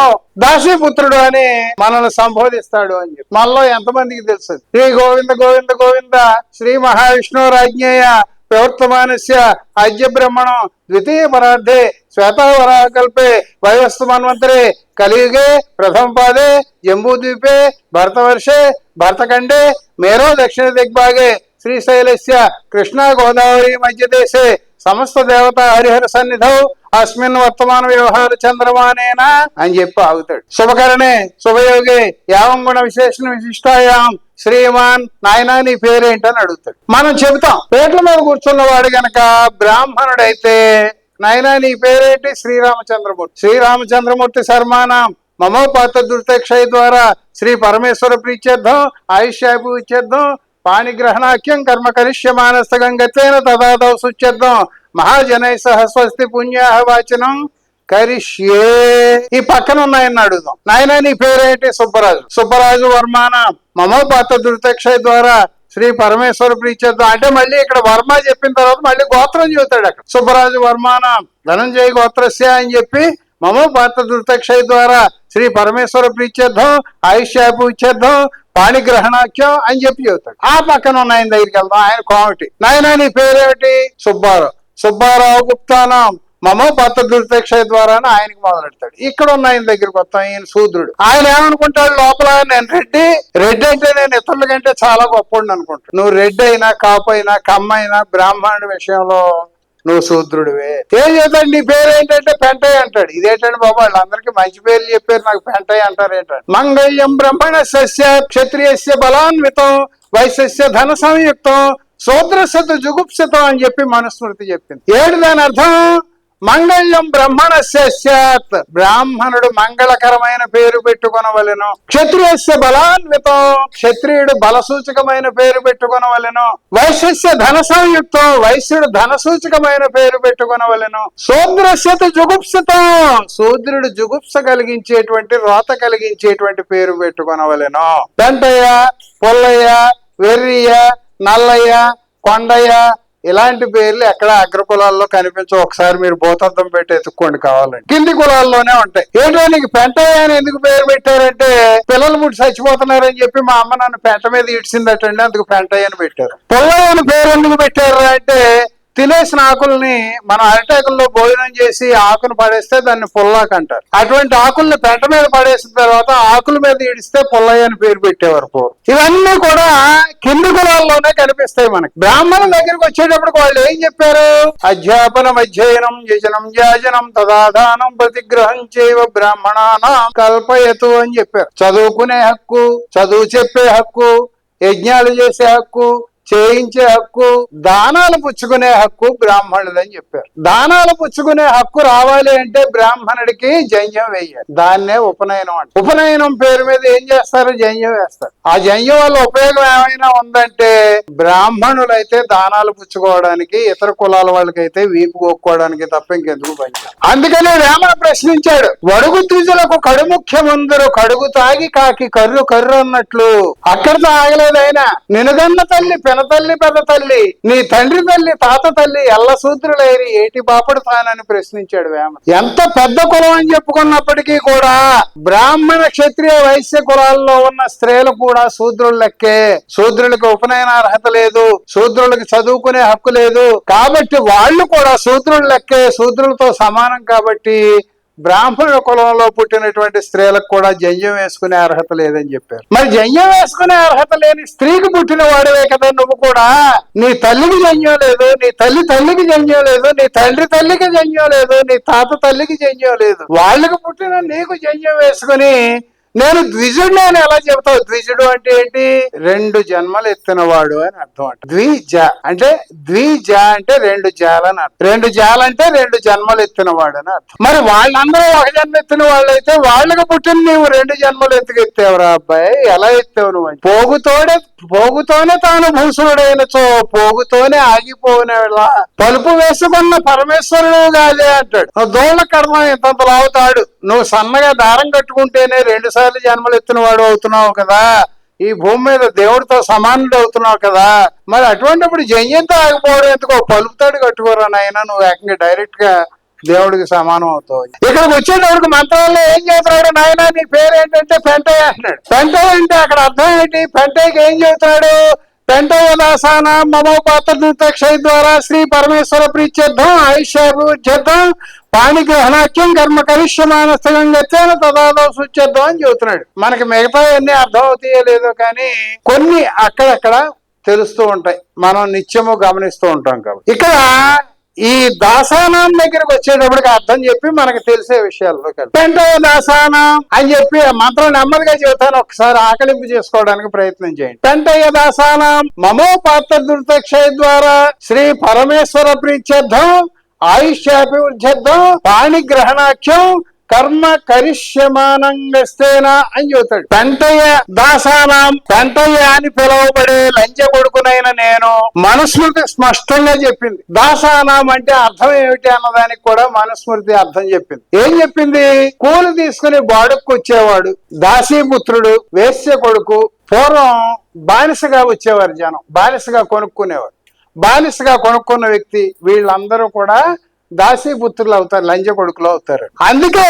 దాసీపుత్రుడు అని మనల్ని సంబోధిస్తాడు అని చెప్పి మనలో ఎంతమందికి తెలుసు? శ్రీ గోవింద గోవింద గోవింద శ్రీ మహావిష్ణు రాజ్ఞేయ ప్రవర్తమానస్య అద్య బ్రహ్మణం ద్వితీయ పరార్థే శ్వేతావరాకల్పే వైవస్తు మన్వంతరే కలియుగే ప్రథమ పాదే జంబూద్వీపే భరతవర్షే భరతఖండే మేరో దక్షిణ దిగ్భాగే శ్రీశైలస్య కృష్ణా గోదావరి మధ్యదేశే సమస్త దేవత హరిహర సన్నిధౌ అస్మిన్ వర్తమాన వ్యవహార చంద్రమానేనా అని చెప్పి ఆగుతాడు. శుభకరణే శుభయోగే యావం గుణ విశేషణ విశిష్టాయాం శ్రీమాన్ నాయనా నీ పేరేంటని అడుగుతాడు. మనం చెబుతాం. పేట్ల మీద కూర్చున్న వాడు గనక బ్రాహ్మణుడైతే నాయనా నీ పేరేంటి? శ్రీరామచంద్రమూర్తి. శ్రీరామచంద్రమూర్తి శర్మానాం మమోపాత దుర్తక్షయ ద్వారా శ్రీ పరమేశ్వర ప్రీత్యర్థం ఆయుష్యాభివృత్యర్థం పాణిగ్రహణాఖ్యం కర్మ కరిష్యమానస్థ గంగత్వేన తదాదౌ సుత్యర్థం మహాజనై సహ స్వస్తి పుణ్యాహ వాచనం కరిష్యే. ఈ పక్కన ఉన్నాయని అడుగుదాం. నాయన నీ పేరేంటి? సుబ్బరాజు. సుబ్బరాజు వర్మాన మమోపాత దుర్తక్షయ ద్వారా శ్రీ పరమేశ్వర ప్రీత్యర్థం అంటే మళ్ళీ ఇక్కడ వర్మ చెప్పిన తర్వాత మళ్ళీ గోత్రం చెబుతాడు. అక్కడ సుబ్బరాజు వర్మాన ధనంజయ గోత్రస్య అని చెప్పి మమోపాత దుర్తక్షయ ద్వారా శ్రీ పరమేశ్వర ప్రీత్యర్థం ఆయుష్యాభివృద్ధ్యర్థం పాణిగ్రహణాఖ్యం అని చెప్పి చెబుతాడు. ఆ పక్కన ఉన్న ఆయన దగ్గరికి వెళ్దాం. ఆయన కోమటి. నాయన నీ పేరేమిటి? సుబ్బారావు. సుబ్బారావు గుప్తానం మమోపాత దుర్తక్షయ ద్వారా ఆయనకి మొదలెడతాడు. ఇక్కడ ఉన్న ఆయన దగ్గరికి వస్తాం. ఈయన శూద్రుడు. ఆయన ఏమనుకుంటాడు లోపల, నేను రెడ్డి. రెడ్డి అంటే నేను ఇతరుల కంటే చాలా గొప్పవాడిని అనుకుంటాడు. నువ్వు రెడ్డి అయినా కాపు అయినా కమ్మ అయినా బ్రాహ్మణుడి విషయంలో నువ్వు శూద్రుడివే. ఏం చేస్తాడు? నీ పేరు ఏంటంటే పెంటయ్య అంటాడు. ఇదేంటండి బాబు, వాళ్ళందరికీ మంచి పేర్లు చెప్పారు, నాకు పెంటయ్య అంటారు ఏంటంటే. మంగళ్యం బ్రహ్మణ సస్య క్షత్రియస్య బలాన్వితం వైశ్య ధన సంయుక్తం శూద్రస్యతు జుగుప్సితం అని చెప్పి మనుస్మృతి చెప్పింది. ఏడు దాని అర్థం? మంగళ్యం బ్రహ్మణస్య స్యాత్, బ్రాహ్మణుడు మంగళకరమైన పేరు పెట్టుకొనవలెను. క్షత్రియస్య బలాన్వితం, క్షత్రియుడు బలసూచకమైన పేరు పెట్టుకొనవలెను. వైశ్య ధన సంయుక్తం, వైశ్యుడు ధనసూచకమైన పేరు పెట్టుకొనవలెను. శూద్రస్యతు జుగుప్సితం, శూద్రుడు జుగుప్స కలిగించేటువంటి రోత కలిగించేటువంటి పేరు పెట్టుకొనవలెను. పెంటయ్య, పుల్లయ్య, వెర్రియ్య, నల్లయ్య, కొండయ్య ఇలాంటి పేర్లు ఎక్కడ అగ్ర కులాల్లో కనిపించవు. ఒకసారి మీరు భూతద్దం పెట్టి ఎత్తుక్కోండి కావాలండి. కింది కులాల్లోనే ఉంటాయి. ఏంటో నీకు పెంటయ్య అని ఎందుకు పేరు పెట్టారంటే పిల్లలు పుట్టి చచ్చిపోతున్నారని చెప్పి మా అమ్మ నన్ను పెంట మీద ఇడిచిందటండి, అందుకు పెంటయ్య అని పెట్టారు. పుల్లయ్య అని పేరు ఎందుకు పెట్టారు అంటే తినేసిన ఆకుల్ని మనం అరిటాకుల్లో భోజనం చేసి ఆకును పడేస్తే దాన్ని పుల్లాకు అంటారు. అటువంటి ఆకుల్ని పెంట మీద పడేసిన తర్వాత ఆకుల మీద ఇడిస్తే పుల్లయ్య అని పేరు పెట్టేవారు పూర్వం. ఇవన్నీ కూడా కింది కులాల్లోనే కనిపిస్తాయి మనకి. బ్రాహ్మణుల దగ్గరికి వచ్చేటప్పుడు వాళ్ళు ఏం చెప్పారు? అధ్యాపనం అధ్యయనం యజనం యాజనం తదాధానం ప్రతిగ్రహం చేయవ బ్రాహ్మణానాం కల్పయతు అని చెప్పారు. చదువుకునే హక్కు, చదువు చెప్పే హక్కు, యజ్ఞాలు చేసే హక్కు, చేయించే హక్కు, దానాలు పుచ్చుకునే హక్కు బ్రాహ్మణులని చెప్పారు. దానాలు పుచ్చుకునే హక్కు రావాలి అంటే బ్రాహ్మణుడికి జంధ్యం వేయాలి. దాన్నే ఉపనయనం అంటే. ఉపనయనం పేరు మీద ఏం చేస్తారు? జంధ్యం వేస్తారు. ఆ జంధ్యం వల్ల ఉపయోగం ఏమైనా ఉందంటే బ్రాహ్మణులైతే దానాలు పుచ్చుకోవడానికి, ఇతర కులాల వాళ్ళకైతే వీపు కోక్కోవడానికి తప్ప ఇంకెందుకు పనిచేయాలి. అందుకనే వేమన ప్రశ్నించాడు, వడుగు త్రిజులకు కడు ముఖ్యమందరు కడుగు తాగి కాకి కర్రు కర్రు అన్నట్లు. అక్కడితో ఆగలేదైనా. నినుగన్న తల్లి తల్లి పెద్ద తల్లి, నీ తండ్రి తల్లి తాత తల్లి ఎల్ల సూత్రులైరి ఏటి బాపడు తానని ప్రశ్నించాడు వేమ. ఎంత పెద్ద కులం అని చెప్పుకున్నప్పటికీ కూడా బ్రాహ్మణ క్షత్రియ వైశ్య కులాల్లో ఉన్న స్త్రీలు కూడా శూద్రులు లెక్కే. శూద్రులకు ఉపనయన అర్హత లేదు, శూద్రులకు చదువుకునే హక్కు లేదు. కాబట్టి వాళ్ళు కూడా శూద్రులు లెక్కే, శూద్రులతో సమానం. కాబట్టి బ్రాహ్మణ కులంలో పుట్టినటువంటి స్త్రీలకు కూడా జంధ్యం వేసుకునే అర్హత లేదని చెప్పారు. మరి జంధ్యం వేసుకునే అర్హత లేని స్త్రీకి పుట్టిన వాడివే కదా నువ్వు కూడా. నీ తల్లికి జంధ్యం లేదు, నీ తల్లికి జంధ్యం లేదు, నీ తండ్రి తల్లికి జంధ్యం లేదు, నీ తాత తల్లికి జంధ్యం లేదు. వాళ్ళకి పుట్టిన నీకు జంధ్యం వేసుకుని నేను ద్విజుడిని అని ఎలా చెబుతావు? ద్విజుడు అంటే ఏంటి? రెండు జన్మలు ఎత్తినవాడు అని అర్థం. అంట ద్విజ అంటే, ద్విజ అంటే రెండు జాలని అర్థం. రెండు జాలంటే రెండు జన్మలు ఎత్తినవాడు అని అర్థం. మరి వాళ్ళందరూ ఒక జన్మ ఎత్తిన వాళ్ళైతే వాళ్ళకి పుట్టిన నీవు రెండు జన్మలు ఎత్తుకెత్తావురా అబ్బాయి, ఎలా ఎత్తావు నువ్వు? పోగుతోనే తాను భూషణుడైనచో పోగుతోనే ఆగిపోయిన పలుపు వేసుకున్న పరమేశ్వరుడు కాదే అంటాడు. నువ్వు దోళ్ళ కడతాం ఇంతంత లావుతాడు, నువ్వు సన్నగా దారం కట్టుకుంటేనే 2 సార్లు జన్మలు ఎత్తిన వాడు అవుతున్నావు కదా, ఈ భూమి మీద దేవుడితో సమానుడు అవుతున్నావు కదా. మరి అటువంటిప్పుడు జంధ్యంతో ఆగిపోవడం ఎందుకో? పలుపుతాడు కట్టుకోరా నాయన, నువ్వు ఏకంగా డైరెక్ట్ గా దేవుడికి సమానం అవుతావు. ఇక్కడికి వచ్చేటప్పుడు మంత్రాల్లో ఏం చెబుతాడు? నాయన నీ పేరు ఏంటంటే పెంటయ్య అంటాడు. పెంటయ్య అంటే అక్కడ అర్థం ఏంటి? పెంటయ్యకి ఏం చెబుతాడు? పెంటయ్య దాసాన మమోపాత్ర దుర్తక్షయ ద్వారా శ్రీ పరమేశ్వర ప్రీత్యర్థం ఆయుష్యాభివృద్ధ్యర్థం పాణిగ్రహణాఖ్యం కర్మ కరిష్యమానస్థం గచ్చాను తదాదో శుచ్యర్థం అని చెబుతున్నాడు. మనకి మిగతా అన్ని అర్థం అవుతాయో లేదో కానీ కొన్ని అక్కడక్కడ తెలుస్తూ ఉంటాయి, మనం నిత్యము గమనిస్తూ ఉంటాం. కాబట్టి ఇక్కడ ఈ దాసానం దగ్గరకు వచ్చేటప్పటికి అర్థం చెప్పి మనకు తెలిసే విషయాల్లో పెంటయ్య దాసానం అని చెప్పి మంత్రం నెమ్మదిగా చెబుతాను, ఒకసారి ఆకలింపు చేసుకోవడానికి ప్రయత్నం చేయండి. పెంటయ్య దాసానం మమోపాత్ర దుర్తక్షయ ద్వారా శ్రీ పరమేశ్వర ప్రీత్యర్థం ఆయుష్యాభివృద్ధ్యర్థం పాణిగ్రహణాఖ్యం కర్మ కరిష్యమానంగస్తేనా అని చెబుతాడు. పెంటయ్య దాసానాం, పెంటయ్య అని పిలువబడే లంచ కొడుకునైన నేను మనుస్మృతి స్పష్టంగా చెప్పింది. దాసానాం అంటే అర్థం ఏమిటి అన్నదానికి కూడా మనుస్మృతి అర్థం చెప్పింది. ఏం చెప్పింది? కూలి తీసుకుని బాడుక్కు వచ్చేవాడు, దాసీపుత్రుడు, వేశ్య కొడుకు. పూర్వం బానిసగా వచ్చేవారు జనం, బానిసగా కొనుక్కునేవారు. బానిసగా కొనుక్కున్న వ్యక్తి వీళ్ళందరూ కూడా దాసీపుత్రులు అవుతారు, లంజ కొడుకులు అవుతారు. అందుకే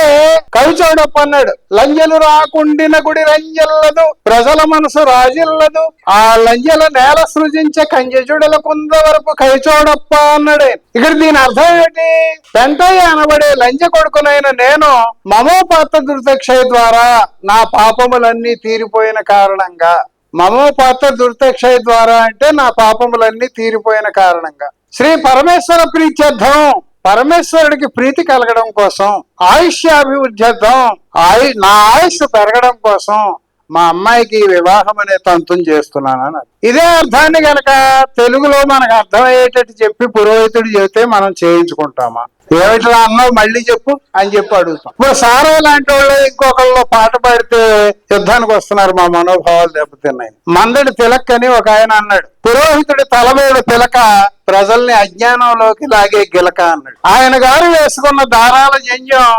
కవిచౌడప్ప అన్నాడు, లంజలు రాకుండిన గుడి రంజల్లదు, ప్రజల మనసు రాజిల్లదు, ఆ లంజల నేల సృజించే కంజజుడల కుంద వరకు కవిచౌడప్ప అన్నాడే. ఇక్కడ దీని అర్థం ఏంటి? పెంటయ్య అనబడే లంజ కొడుకునైన నేను మమోపాత్ర దుర్దక్షయ ద్వారా నా పాపములన్నీ తీరిపోయిన కారణంగా, మమోపాత్ర దుర్దక్షయ ద్వారా అంటే నా పాపములన్నీ తీరిపోయిన కారణంగా, శ్రీ పరమేశ్వర ప్రీత్యర్థం, పరమేశ్వరుడికి ప్రీతి కలగడం కోసం, ఆయుష్యాభివృద్ధ్యర్థం, నా ఆయుష్ పెరగడం కోసం మా అమ్మాయికి వివాహం అనే తంతుని చేస్తున్నాను. ఇదే అర్థాన్ని గనక తెలుగులో మనకు అర్థమయ్యేటట్టు చెప్పి పురోహితుడు చెబితే మనం చేయించుకుంటామా? ఏమిట్లా అన్నావు మళ్ళీ చెప్పు అని చెప్పి అడుగుతాం. ఇప్పుడు సారో లాంటి వాళ్ళు ఇంకొకళ్ళు పాట పాడితే యుద్ధానికి వస్తున్నారు, మా మనోభావాలు దెబ్బతిన్నాయి. మందడి తిలక్ అని ఒక ఆయన అన్నాడు, పురోహితుడి తలమేడు తిలక ప్రజల్ని అజ్ఞానంలోకి లాగే గిలక అన్నాడు. ఆయన గారు వేసుకున్న దారాల జంజం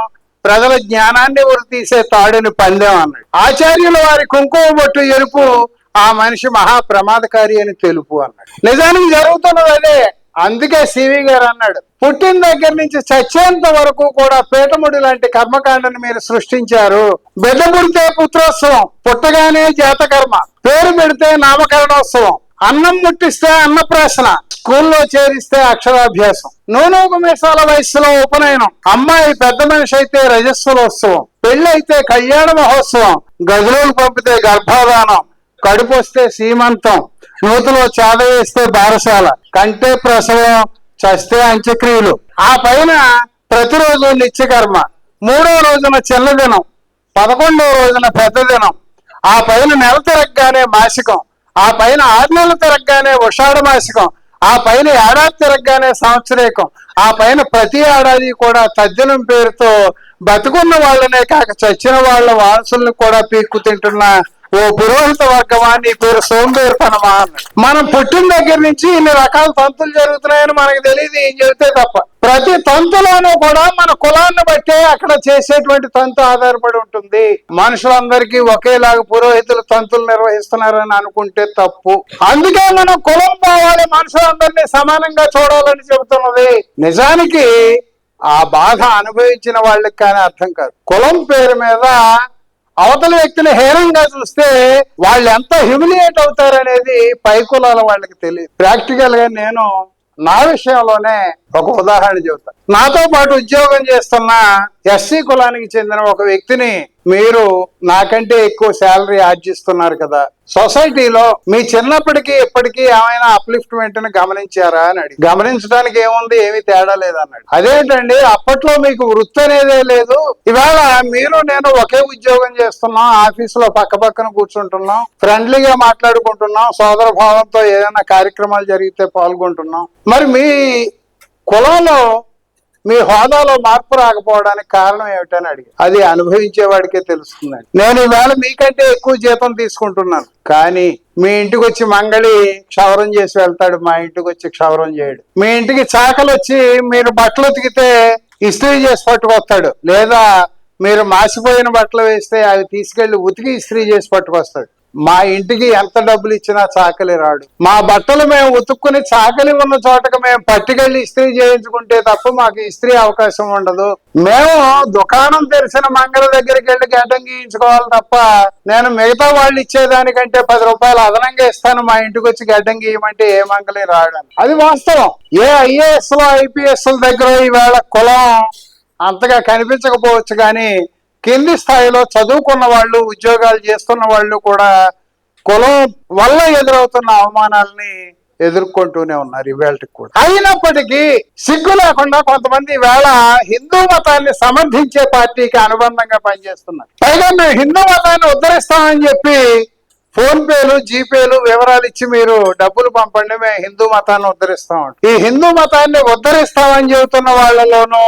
ప్రజల జ్ఞానాన్ని ఉరి తీసే తాడుని పందెం అన్నాడు. ఆచార్యుల వారి కుంకుమ బొట్టు ఎరుపు ఆ మనిషి మహా ప్రమాదకారి అని తెలుపు అన్నాడు. నిజానికి జరుగుతున్నది అదే. అందుకే సివి గారు అన్నాడు, పుట్టిన దగ్గర నుంచి చచ్చేంత వరకు కూడా పీఠముడి లాంటి కర్మకాండని మీరు సృష్టించారు. బిడ్డ పుడితే పుత్రోత్సవం, పుట్టగానే జాతకర్మ, పేరు పెడితే నామకరణోత్సవం, అన్నం ముట్టిస్తే అన్నప్రాసన, స్కూల్లో చేరిస్తే అక్షరాభ్యాసం, నూనూగు మీసాల వయస్సులో ఉపనయనం, అమ్మాయి పెద్ద మనిషి అయితే రజస్సులోత్సవం, పెళ్ళైతే కళ్యాణ మహోత్సవం, గదులకు పంపితే గర్భాధానం, కడుపు వస్తే సీమంతం, నూతులో చాద వేస్తే బారసాల, కంటే ప్రసవం, చస్తే అంత్యక్రియలు, ఆ పైన ప్రతిరోజు నిత్యకర్మ, 3వ రోజున చిన్న దినం, 11వ రోజున పెద్ద దినం, ఆ పైన నెల తిరగగానే మాసికం, ఆ పైన 6 నెలలు తిరగగానే ఉషాఢ మాసికం, ఆ పైన ఏడాది తిరగగానే సంవత్సరేకం, ఆ పైన ప్రతి ఏడాది కూడా తద్దినం పేరుతో బతుకున్న వాళ్ళనే కాక చచ్చిన వాళ్ళ వారసుల్ని కూడా పీక్కు తింటున్న ఓ పురోహిత వర్గమా, నీ పేరు సోంబేరితనమా అన్నాడు. మనం పుట్టిన దగ్గర నుంచి ఇన్ని రకాల తంతులు జరుగుతున్నాయని మనకు తెలియదు, ఏం చెబితే తప్ప. ప్రతి తంతులోనూ కూడా మన కులాన్ని బట్టే అక్కడ చేసేటువంటి తంతు ఆధారపడి ఉంటుంది. మనుషులందరికీ ఒకేలాగా పురోహితులు తంతులు నిర్వహిస్తున్నారని అనుకుంటే తప్పు. అందుకే మనం కులం పోవాలి, మనుషులందరినీ సమానంగా చూడాలని చెబుతున్నది. నిజానికి ఆ బాధ అనుభవించిన వాళ్ళకి కానీ అర్థం కాదు. కులం పేరు మీద అవతల వ్యక్తిని హేరంగా చూస్తే వాళ్ళు ఎంత హ్యూమిలియేట్ అవుతారనేది పై కులాల వాళ్ళకి తెలియదు. ప్రాక్టికల్ గా నేను నా విషయంలోనే ఒక ఉదాహరణ చెబుతాను. నాతో పాటు ఉద్యోగం చేస్తున్న ఎస్సీ కులానికి చెందిన ఒక వ్యక్తిని మీరు నాకంటే ఎక్కువ శాలరీ ఆర్జిస్తున్నారు కదా, సొసైటీలో మీ చిన్నప్పటికీ ఇప్పటికీ ఏమైనా అప్లిఫ్ట్మెంట్ ని గమనించారా అని అడిగి, గమనించడానికి ఏముంది, ఏమీ తేడా లేదన్నాడు. అదేంటండి, అప్పట్లో మీకు వృత్తి అనేదే లేదు, ఇవాళ మీరు నేను ఒకే ఉద్యోగం చేస్తున్నాం, ఆఫీసులో పక్క పక్కన కూర్చుంటున్నాం, ఫ్రెండ్లీగా మాట్లాడుకుంటున్నాం, సోదర భావంతో ఏదైనా కార్యక్రమాలు జరిగితే పాల్గొంటున్నాం, మరి మీ కులంలో మీ హోదాలో మార్పు రాకపోవడానికి కారణం ఏమిటని అడిగి, అది అనుభవించేవాడికే తెలుస్తుందండి. నేను ఈవేళ మీకంటే ఎక్కువ జీతం తీసుకుంటున్నాను, కానీ మీ ఇంటికి వచ్చి మంగళి క్షవరం చేసి వెళ్తాడు, మా ఇంటికి వచ్చి క్షవరం చేయడు. మీ ఇంటికి చాకలు వచ్చి మీరు బట్టలు ఉతికితే ఇస్త్రీ చేసి పట్టుకొస్తాడు, లేదా మీరు మాసిపోయిన బట్టలు వేస్తే అవి తీసుకెళ్లి ఉతికి ఇస్త్రీ చేసి పట్టుకొస్తాడు. మా ఇంటికి ఎంత డబ్బులు ఇచ్చినా చాకలి రాడు. మా బట్టలు మేము ఉతుక్కుని చాకలి ఉన్న చోటకు మేము పట్టుకెళ్లి ఇస్త్రీ చేయించుకుంటే తప్ప మాకు ఇస్త్రీ అవకాశం ఉండదు. మేము దుకాణం తెరిచిన మంగళ దగ్గరికి వెళ్ళి గడ్డం గీయించుకోవాలి తప్ప నేను మిగతా వాళ్ళు ఇచ్చేదానికంటే 10 రూపాయలు అదనంగా ఇస్తాను, మా ఇంటికి వచ్చి గడ్డం గీయమంటే ఏ మంగళి రాడు. అది వాస్తవం. ఏ ఐఏఎస్ లో ఐపీఎస్ దగ్గర ఈవేళ కులం అంతగా కనిపించకపోవచ్చు, కానీ కింది స్థాయిలో చదువుకున్న వాళ్ళు, ఉద్యోగాలు చేస్తున్న వాళ్ళు కూడా కులం వల్ల ఎదురవుతున్న అవమానాలని ఎదుర్కొంటూనే ఉన్నారు ఇవాళకి కూడా. అయినప్పటికీ సిగ్గు లేకుండా కొంతమంది ఈవేళ హిందూ మతాన్ని సమర్థించే పార్టీకి అనుబంధంగా పనిచేస్తున్నారు. పైగా మేము హిందూ మతాన్ని ఉద్ధరిస్తామని చెప్పి ఫోన్ పేలు, జీపేలు వివరాలు ఇచ్చి మీరు డబ్బులు పంపండి, మేము హిందూ మతాన్ని ఉద్ధరిస్తాం. ఈ హిందూ మతాన్ని ఉద్ధరిస్తామని చెబుతున్న వాళ్ళలోనూ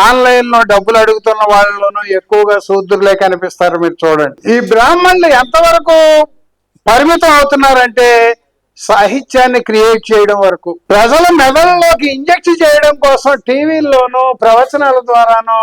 ఆన్లైన్ లో డబ్బులు అడుగుతున్న వాళ్ళలోనూ ఎక్కువగా శూద్రులే కనిపిస్తారు. మీరు చూడండి, ఈ బ్రాహ్మణులు ఎంతవరకు పరిమితం అవుతున్నారంటే సాహిత్యాన్ని క్రియేట్ చేయడం వరకు, ప్రజల మెదడులోకి ఇంజెక్ట్ చేయడం కోసం టీవీల్లోనూ ప్రవచనాల ద్వారానూ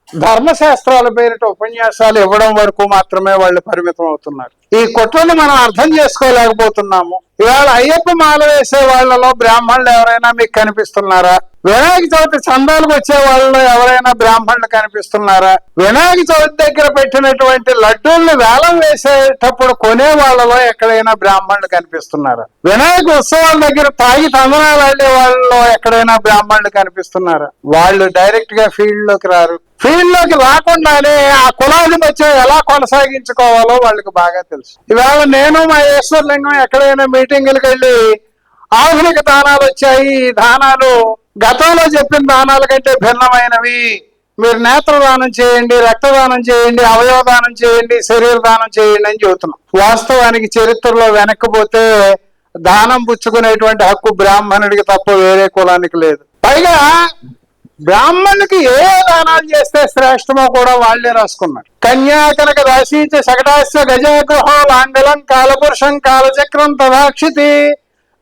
ధర్మశాస్త్రాల పేరిట ఉపన్యాసాలు ఇవ్వడం వరకు మాత్రమే వాళ్ళు పరిమితం అవుతున్నారు. ఈ కుట్రని మనం అర్థం చేసుకోలేకపోతున్నాము. ఇవాళ అయ్యప్ప మాల వేసే వాళ్ళలో బ్రాహ్మణులు ఎవరైనా మీకు కనిపిస్తున్నారా? వినాయక చవితి చందాలకు వచ్చే వాళ్ళలో ఎవరైనా బ్రాహ్మణులు కనిపిస్తున్నారా? వినాయక చవితి దగ్గర పెట్టినటువంటి లడ్డూల్ని వేలం వేసేటప్పుడు కొనే వాళ్ళలో ఎక్కడైనా బ్రాహ్మణులు కనిపిస్తున్నారా? వినాయక ఉత్సవాల దగ్గర తాగి తందనాలు ఆడే వాళ్ళలో ఎక్కడైనా బ్రాహ్మణులు కనిపిస్తున్నారా? వాళ్ళు డైరెక్ట్ గా ఫీల్డ్ లోకి రారు. ఫీల్డ్ లోకి రాకుండానే ఆ కులాధిపత్యం ఎలా కొనసాగించుకోవాలో వాళ్ళకి బాగా తెలుసు. ఇవాళ నేను మా ఈశ్వరలింగం ఎక్కడైనా మీటింగులకు వెళ్ళి ఆధునిక దానాలు వచ్చాయి, ఈ దానాలు గతంలో చెప్పిన దానాల కంటే భిన్నమైనవి, మీరు నేత్రదానం చేయండి, రక్తదానం చేయండి, అవయవదానం చేయండి, శరీర దానం చేయండి అని చెబుతున్నాం. వాస్తవానికి చరిత్రలో వెనక్కిపోతే దానం పుచ్చుకునేటువంటి హక్కు బ్రాహ్మణుడికి తప్ప వేరే కులానికి లేదు. పైగా బ్రాహ్మణుడికి ఏ దానాలు చేస్తే శ్రేష్టమో కూడా వాళ్లే రాసుకున్నారు. కన్యా కనక రాశీచ శకటాస్య గజగృహో లాంగలం కాలపురుషం కాలచక్రం తదాక్షితి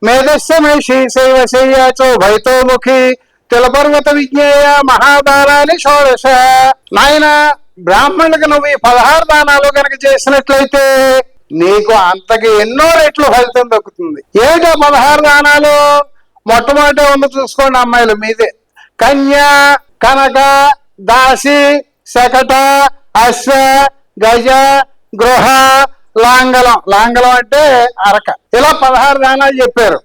మేధస్య మేషి శైవ శయ్యాచో భైతోముఖి తిలపర్వత విజ్ఞేయ మహాదానాన్ని షోడశ. నాయన, బ్రాహ్మణులకు నువ్వు ఈ 16 దానాలు కనుక చేసినట్లయితే నీకు అంతకి ఎన్నో రెట్లు ఫలితం దక్కుతుంది. ఏటో 16 దానాలు? మొట్టమొదటి ఉంది చూసుకోండి అమ్మాయిలు, మీదే. కన్యా కనక దాసి శకట అశ్వ గజ గృహ లాంగలం. లాంగలం అంటే అరక. ఇలా 16 దానాలు చెప్పారు.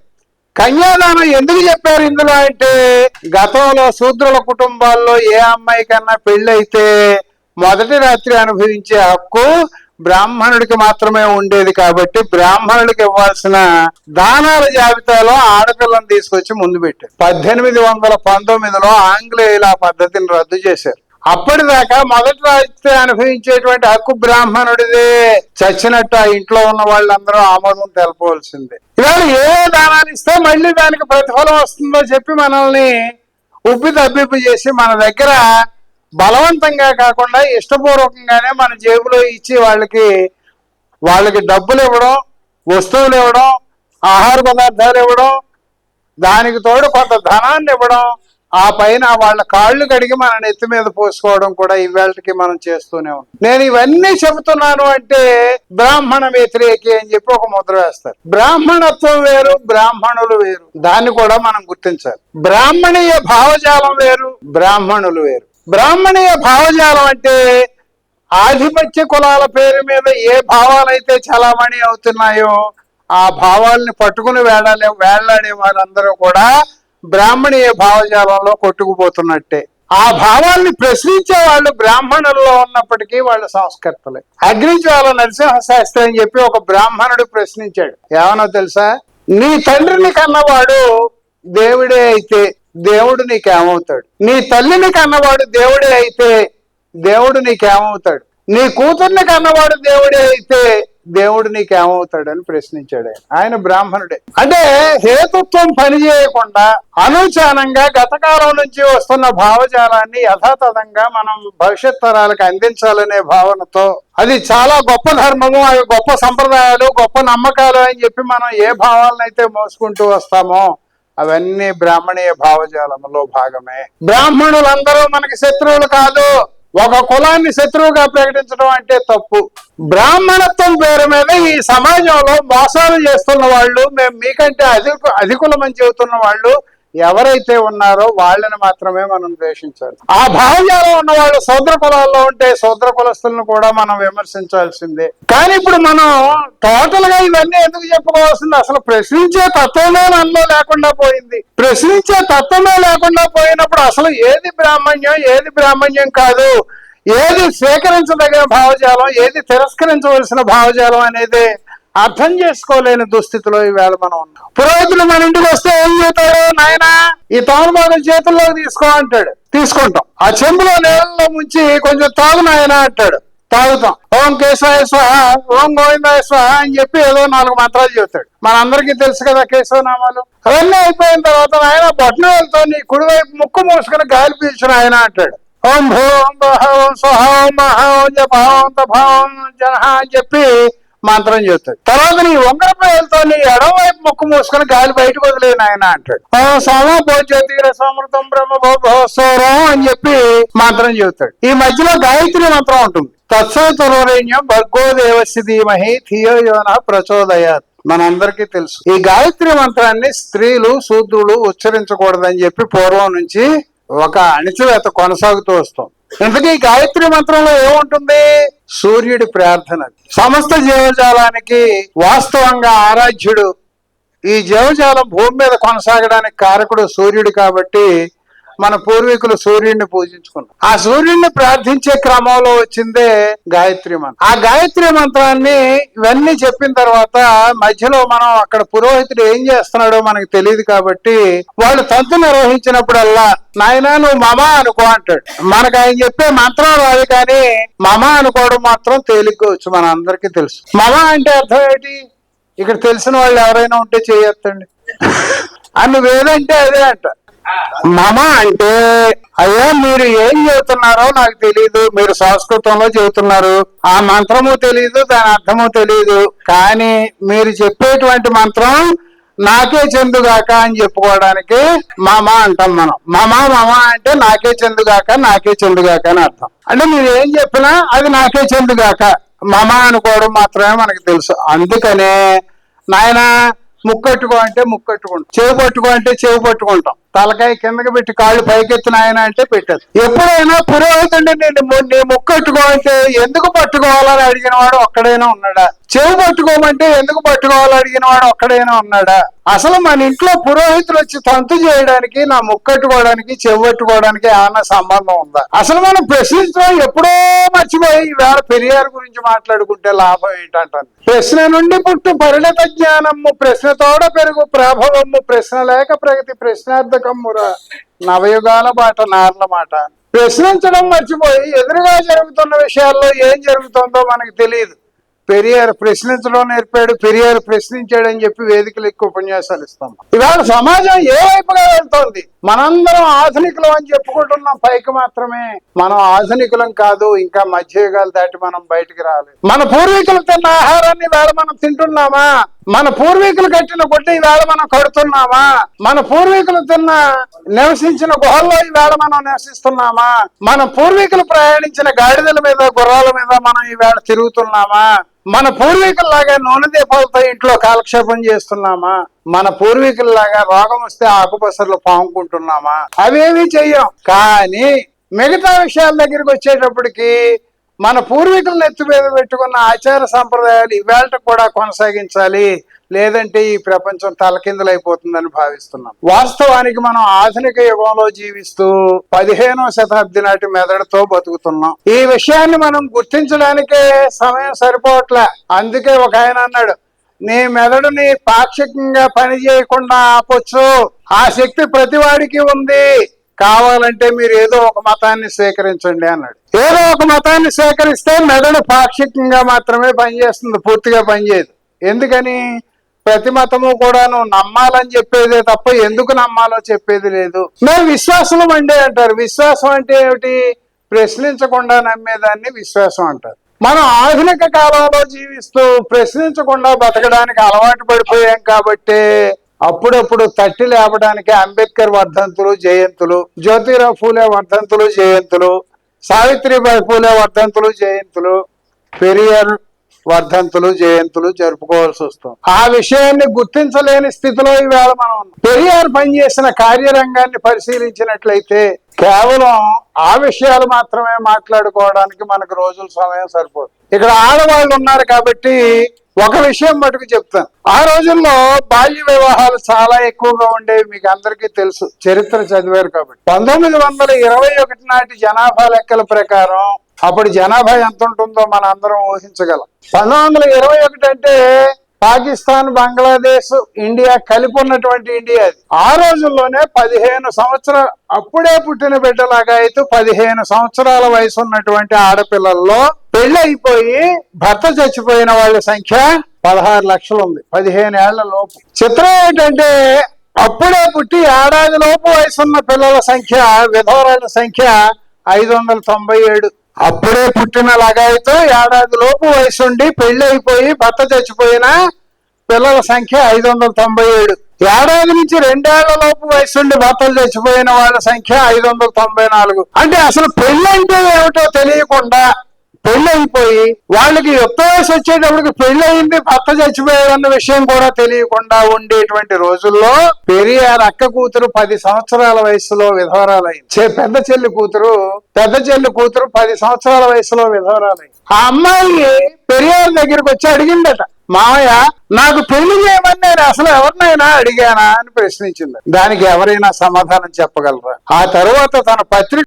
కన్యాదానం ఎందుకు చెప్పారు ఇందులో అంటే, గతంలో శూద్రుల కుటుంబాల్లో ఏ అమ్మాయి కన్నా పెళ్ళైతే మొదటి రాత్రి అనుభవించే హక్కు బ్రాహ్మణుడికి మాత్రమే ఉండేది. కాబట్టి బ్రాహ్మణుడికి ఇవ్వాల్సిన దానాల జాబితాలో ఆడపిల్లను తీసుకొచ్చి ముందు పెట్టారు. 1819లో ఆంగ్లేయులు ఆ పద్ధతిని రద్దు చేశారు. అప్పటిదాకా మొదటి రాత్రి అనుభవించేటువంటి హక్కు బ్రాహ్మణుడిదే. చచ్చినట్టు ఆ ఇంట్లో ఉన్న వాళ్ళందరూ ఆమోదం తెలపవలసిందే. ఇవాళ ఏ దానాలు ఇస్తే మళ్ళీ దానికి ప్రతిఫలం వస్తుందో చెప్పి మనల్ని ఉబ్బి తబ్బిబ్బు చేసి మన దగ్గర బలవంతంగా కాకుండా ఇష్టపూర్వకంగానే మన జేబులో ఇచ్చి వాళ్ళకి డబ్బులు ఇవ్వడం, వస్తువులు ఇవ్వడం, ఆహార పదార్థాలు ఇవ్వడం, దానికి తోడు కొంత ధనాన్ని ఇవ్వడం, ఆ పైన వాళ్ళ కాళ్ళు కడిగి మన నెత్తి మీద పోసుకోవడం కూడా ఇవాళకి మనం చేస్తూనే ఉన్నాం. నేను ఇవన్నీ చెబుతున్నాను అంటే బ్రాహ్మణ వ్యతిరేకి అని చెప్పి ఒక ముద్ర వేస్తారు. బ్రాహ్మణత్వం వేరు, బ్రాహ్మణులు వేరు. దాన్ని కూడా మనం గుర్తించాలి. బ్రాహ్మణీయ భావజాలం వేరు, బ్రాహ్మణులు వేరు. బ్రాహ్మణీయ భావజాలం అంటే ఆధిపత్య కులాల పేరు మీద ఏ భావాలైతే చలామణి అవుతున్నాయో ఆ భావాల్ని పట్టుకుని వేళ్లాడే వారందరూ కూడా బ్రాహ్మణీయ భావజాలంలో కొట్టుకుపోతున్నట్టే. ఆ భావాల్ని ప్రశ్నించే వాళ్ళు బ్రాహ్మణుల్లో ఉన్నప్పటికీ వాళ్ళు సంస్కర్తలే. అగ్నిజ్వాల నరసింహశాస్త్రి అని చెప్పి ఒక బ్రాహ్మణుడు ప్రశ్నించాడు. ఏమన్నా తెలుసా? నీ తండ్రిని కన్నవాడు దేవుడే అయితే దేవుడు నీకేమవుతాడు? నీ తల్లిని కన్నవాడు దేవుడే అయితే దేవుడు నీకేమవుతాడు? నీ కూతుర్ని కన్నవాడు దేవుడే అయితే దేవుడు నీకేమవుతాడు అని ప్రశ్నించాడు. ఆయన బ్రాహ్మణుడే. అంటే హేతుత్వం పనిచేయకుండా అనుచానంగా గతకాలం నుంచి వస్తున్న భావజాలాన్ని యథాతథంగా మనం భవిష్యత్ తరాలకు అందించాలనే భావనతో, అది చాలా గొప్ప ధర్మము, అవి గొప్ప సంప్రదాయాలు, గొప్ప నమ్మకాలు అని చెప్పి మనం ఏ భావాలను అయితే మోసుకుంటూ వస్తామో అవన్నీ బ్రాహ్మణీయ భావజాలంలో భాగమే. బ్రాహ్మణులందరూ మనకి శత్రువులు కాదు. ఒక కులాన్ని శత్రువుగా ప్రకటించడం అంటే తప్పు. బ్రాహ్మణత్వం పేరు మీద ఈ సమాజంలో మోసాలు చేస్తున్న వాళ్ళు, మేము మీకంటే అధికులమని చెబుతున్న వాళ్ళు ఎవరైతే ఉన్నారో వాళ్ళని మాత్రమే మనం ద్వేషించాలి. ఆ భావజాలం ఉన్న వాళ్ళు శూద్ర కులాల్లో ఉంటే శూద్ర కులస్తులను కూడా మనం విమర్శించాల్సిందే. కానీ ఇప్పుడు మనం టోటల్ గా ఇవన్నీ ఎందుకు చెప్పుకోవాల్సింది? అసలు ప్రశ్నించే తత్వమే మనలో లేకుండా పోయింది. ప్రశ్నించే తత్వమే లేకుండా పోయినప్పుడు అసలు ఏది బ్రాహ్మణ్యం, ఏది బ్రాహ్మణ్యం కాదు, ఏది స్వీకరించదగిన భావజాలం, ఏది తిరస్కరించవలసిన భావజాలం అనేది అర్థం చేసుకోలేని దుస్థితిలో ఈవేళ మనం ఉన్నాం. పురోహితులు మన ఇంటికి వస్తే ఏం చేస్తాడు? నాయన ఈ తోమబాబు చేతుల్లోకి తీసుకో అంటాడు. తీసుకుంటాం. ఆ చెంబులో నీళ్ళలో ముంచి కొంచెం తాగు నాయన అంటాడు. తాగుతాం. ఓం కేశవాయ స్వాహ, ఓం గోవిందాయ స్వాహ అని చెప్పి ఏదో 4 మంత్రాలు చెబుతాడు. మనందరికీ తెలుసు కదా కేశవనామాలు. అవన్నీ అయిపోయిన తర్వాత ఆయన బొట్టనవేలుతో నీ కుడివైపు ముక్కు మూసుకుని గాలి పీల్చిన ఆయన అంటాడు. ఓం భూ ఓం భవ ఓం స్వహ ఓం మహ ఓం జప ఓం తప ఓం జనహ అని చెప్పి మంత్రం చెబుతాడు. తర్వాత నీ ఉంగరపేలతో నీ ఎడమవైపు ముక్కు మూసుకుని గాలి బయటకు వదిలేని ఆయన అంటాడు. ఓం సోమ భోజ్యోతిర సమృతం బ్రహ్మ భోస్వరం అని చెప్పి మంత్రం చెబుతాడు. ఈ మధ్యలో గాయత్రి మంత్రం ఉంటుంది. తత్సవితుర్వరేణ్యం భర్గో దేవస్య ధీమహి ధియో యోనః ప్రచోదయాత్. మనందరికీ తెలుసు ఈ గాయత్రి మంత్రాన్ని స్త్రీలు శూద్రులు ఉచ్చరించకూడదని చెప్పి పూర్వం నుంచి ఒక అణిచివేత కొనసాగుతూ వస్తాం. ఇంతకీ గాయత్రి మంత్రంలో ఏముంటుంది? సూర్యుడి ప్రార్థన. సమస్త జీవజాలానికి వాస్తవంగా ఆరాధ్యుడు. ఈ జీవజాలం భూమి మీద కొనసాగడానికి కారకుడు సూర్యుడు కాబట్టి మన పూర్వీకులు సూర్యుడిని పూజించుకున్నారు. ఆ సూర్యుడిని ప్రార్థించే క్రమంలో వచ్చిందే గాయత్రి మంత్రం. ఆ గాయత్రి మంత్రాన్ని ఇవన్నీ చెప్పిన తర్వాత మధ్యలో మనం అక్కడ పురోహితుడు ఏం చేస్తున్నాడో మనకు తెలియదు కాబట్టి వాళ్ళు తంతు నిర్వహించినప్పుడల్లా నాయనా నువ్వు మమ అనుకో అంటాడు. మనకు ఆయన చెప్పే మంత్రం రాదు కానీ మమ అనుకోవడం మాత్రం తేలిగ్గా మన అందరికీ తెలుసు. మమ అంటే అర్థం ఏంటి? ఇక్కడ తెలిసిన వాళ్ళు ఎవరైనా ఉంటే చేయొద్దండి. నువ్వేదంటే అదే అంట. మమ అంటే అయ్యా మీరు ఏం చెబుతున్నారో నాకు తెలియదు, మీరు సంస్కృతంలో చెబుతున్నారు, ఆ మంత్రము తెలియదు, దాని అర్థము తెలియదు, కానీ మీరు చెప్పేటువంటి మంత్రం నాకే చెందుగాక అని చెప్పుకోవడానికి మమ అంటాం మనం. మమ మమ అంటే నాకే చెందుగాక, నాకే చెందుగాక అని అర్థం. అంటే మీరు ఏం చెప్పినా అది నాకే చెందుగాక మమ అనుకోవడం మాత్రమే మనకు తెలుసు. అందుకనే నాయన ముక్కట్టుకో అంటే ముక్కట్టుకుంటాం, చెవి పట్టుకో అంటే చెవి పట్టుకుంటాం, తలకాయ కిందకి పెట్టి కాళ్ళు పైకెత్తిన ఆయన అంటే పెట్టదు. ఎప్పుడైనా పురోహితుడిని నీ ముక్కట్టుకో అంటే ఎందుకు పట్టుకోవాలని అడిగిన వాడు ఒక్కడైనా ఉన్నాడా? చెవి పట్టుకోమంటే ఎందుకు పట్టుకోవాలని అడిగిన వాడు ఒక్కడైనా ఉన్నాడా? అసలు మన ఇంట్లో పురోహితులు వచ్చి తంతు చేయడానికి, నా ముక్కట్టుకోవడానికి, చెవి పట్టుకోవడానికి ఏమన్నా సంబంధం ఉందా? అసలు మనం ప్రశ్నించడం ఎప్పుడో మర్చిపోయి ఈవేళ పెరియార్ గురించి మాట్లాడుకుంటే లాభం ఏంటంటాను. ప్రశ్న నుండి పుట్టు పరిణత జ్ఞానము, ప్రశ్నతోడ పెరుగు ప్రాభవము, ప్రశ్న లేక ప్రగతి ప్రశ్నార్థకమ్మురా, నవయుగాల బాట నార్ల మాట. ప్రశ్నించడం మర్చిపోయి ఎదురుగా జరుగుతున్న విషయాల్లో ఏం జరుగుతుందో మనకు తెలియదు. పెరియార్ ప్రశ్నించడం నేర్పాడు, పెరియార్ ప్రశ్నించాడని చెప్పి వేదికలు ఎక్కువ ఉపన్యాసాలు ఇస్తాం. ఇవాళ సమాజం ఏ వైపుగా వెళ్తోంది? మనందరం ఆధునికులం అని చెప్పుకుంటున్నాం పైకి మాత్రమే. మనం ఆధునికులం కాదు, ఇంకా మధ్యయుగాలు దాటి మనం బయటికి రాలేదు. మన పూర్వీకులు తిన్న ఆహారాన్ని వేళ మనం తింటున్నామా? మన పూర్వీకులు కట్టిన గుడ్డ ఈవేళ మనం కడుతున్నామా? మన పూర్వీకులు నివసించిన గుహల్లో ఈవేళ మనం నివసిస్తున్నామా? మన పూర్వీకులు ప్రయాణించిన గాడిదల మీద, గుర్రాల మీద మనం ఈవేళ తిరుగుతున్నామా? మన పూర్వీకుల్లాగా నూనె దీపాలతో ఇంట్లో కాలక్షేపం చేస్తున్నామా? మన పూర్వీకుల్లాగా రోగం వస్తే ఆకుపసర్లు పాముకుంటున్నామా? అవేమీ చెయ్యం. కానీ మిగతా విషయాల దగ్గరికి వచ్చేటప్పటికి మన పూర్వీకులను ఎత్తు మీద పెట్టుకున్న ఆచార సంప్రదాయాలు ఇవాళ కూడా కొనసాగించాలి, లేదంటే ఈ ప్రపంచం తలకిందులైపోతుందని భావిస్తున్నాం. వాస్తవానికి మనం ఆధునిక యుగంలో జీవిస్తూ 15వ శతాబ్ది నాటి మెదడుతో బతుకుతున్నాం. ఈ విషయాన్ని మనం గుర్తించడానికే సమయం సరిపోవట్లే. అందుకే ఒక ఆయన అన్నాడు, నీ మెదడుని పాక్షికంగా పని చేయకుండా ఆపొచ్చు, ఆ శక్తి ప్రతివాడికి ఉంది, కావాలంటే మీరు ఏదో ఒక మతాన్ని స్వీకరించండి అన్నాడు. ఏదో ఒక మతాన్ని స్వీకరిస్తే మెదడు పాక్షికంగా మాత్రమే పనిచేస్తుంది, పూర్తిగా పనిచేయదు. ఎందుకని? ప్రతి మతము కూడా నువ్వు నమ్మాలని చెప్పేదే తప్ప ఎందుకు నమ్మాలో చెప్పేది లేదు. మేము విశ్వాసం అంటారు. విశ్వాసం అంటే ఏమిటి? ప్రశ్నించకుండా నమ్మేదాన్ని విశ్వాసం అంటారు. మనం ఆధునిక కాలంలో జీవిస్తూ ప్రశ్నించకుండా బతకడానికి అలవాటు పడిపోయాం కాబట్టి అప్పుడప్పుడు తట్టి లేపడానికి అంబేద్కర్ వర్ధంతులు, జయంతులు, జ్యోతిరావు ఫూలే వర్ధంతులు, జయంతులు, సావిత్రిబాయి ఫూలే వర్ధంతులు, జయంతులు, పెరియార్ వర్ధంతులు, జయంతులు జరుపుకోవాల్సి వస్తుంది. ఆ విషయాన్ని గుర్తించలేని స్థితిలో ఈవేళ మనం ఉన్నాం. పెరియార్ పనిచేసిన కార్యరంగాన్ని పరిశీలించినట్లయితే కేవలం ఆ విషయాలు మాత్రమే మాట్లాడుకోవడానికి మనకు రోజుల సమయం సరిపోదు. ఇక్కడ ఆడవాళ్ళు ఉన్నారు కాబట్టి ఒక విషయం మటుకు చెప్తాను. ఆ రోజుల్లో బాల్య వివాహాలు చాలా ఎక్కువగా ఉండేవి, మీకు అందరికీ తెలుసు, చరిత్ర చదివారు కాబట్టి. 1921 నాటి జనాభా లెక్కల ప్రకారం అప్పుడు జనాభా ఎంత ఉంటుందో మన అందరం ఊహించగలం. 1921 అంటే పాకిస్తాన్, బంగ్లాదేశ్, ఇండియా కలిపి ఉన్నటువంటి ఇండియా. ఆ రోజుల్లోనే 15 సంవత్సరాలు అప్పుడే పుట్టిన బిడ్డలాగా అయితే 15 సంవత్సరాల వయసు ఉన్నటువంటి ఆడపిల్లల్లో పెళ్లి అయిపోయి భర్త చచ్చిపోయిన వాళ్ళ సంఖ్య 16 లక్షలు ఉంది 15 ఏళ్ల లోపు. చిత్రం ఏంటంటే అప్పుడే పుట్టి ఏడాది లోపు వయసున్న పిల్లల సంఖ్య, విధవరాల సంఖ్య 597. అప్పుడే పుట్టిన లగాయితో ఏడాది లోపు వయసుండి పెళ్లి అయిపోయి భర్త చచ్చిపోయిన పిల్లల సంఖ్య 597. ఏడాది నుంచి 2 ఏళ్ల లోపు వయసుండి భర్తలు చచ్చిపోయిన వాళ్ళ సంఖ్య 594. అంటే అసలు పెళ్లి అంటే ఏమిటో తెలియకుండా పెళ్లి అయిపోయి వాళ్ళకి యుక్త వయసు వచ్చేటప్పటికి పెళ్లి అయింది, భర్త చచ్చిపోయాడన్న విషయం కూడా తెలియకుండా ఉండేటువంటి రోజుల్లో పెరియార్ అక్క కూతురు 10 సంవత్సరాల వయసులో విధవరాలైంది. పెద్ద చెల్లి కూతురు 10 సంవత్సరాల వయసులో విధవరాలైంది. ఆ అమ్మాయి పెరియార్ దగ్గరికి వచ్చి అడిగిందట, మామయ్య నాకు పెళ్లి చేయమని నేను అసలు ఎవరినైనా అడిగానా అని ప్రశ్నించింది. దానికి ఎవరైనా సమాధానం చెప్పగలరా? ఆ తరువాత తన పత్రిక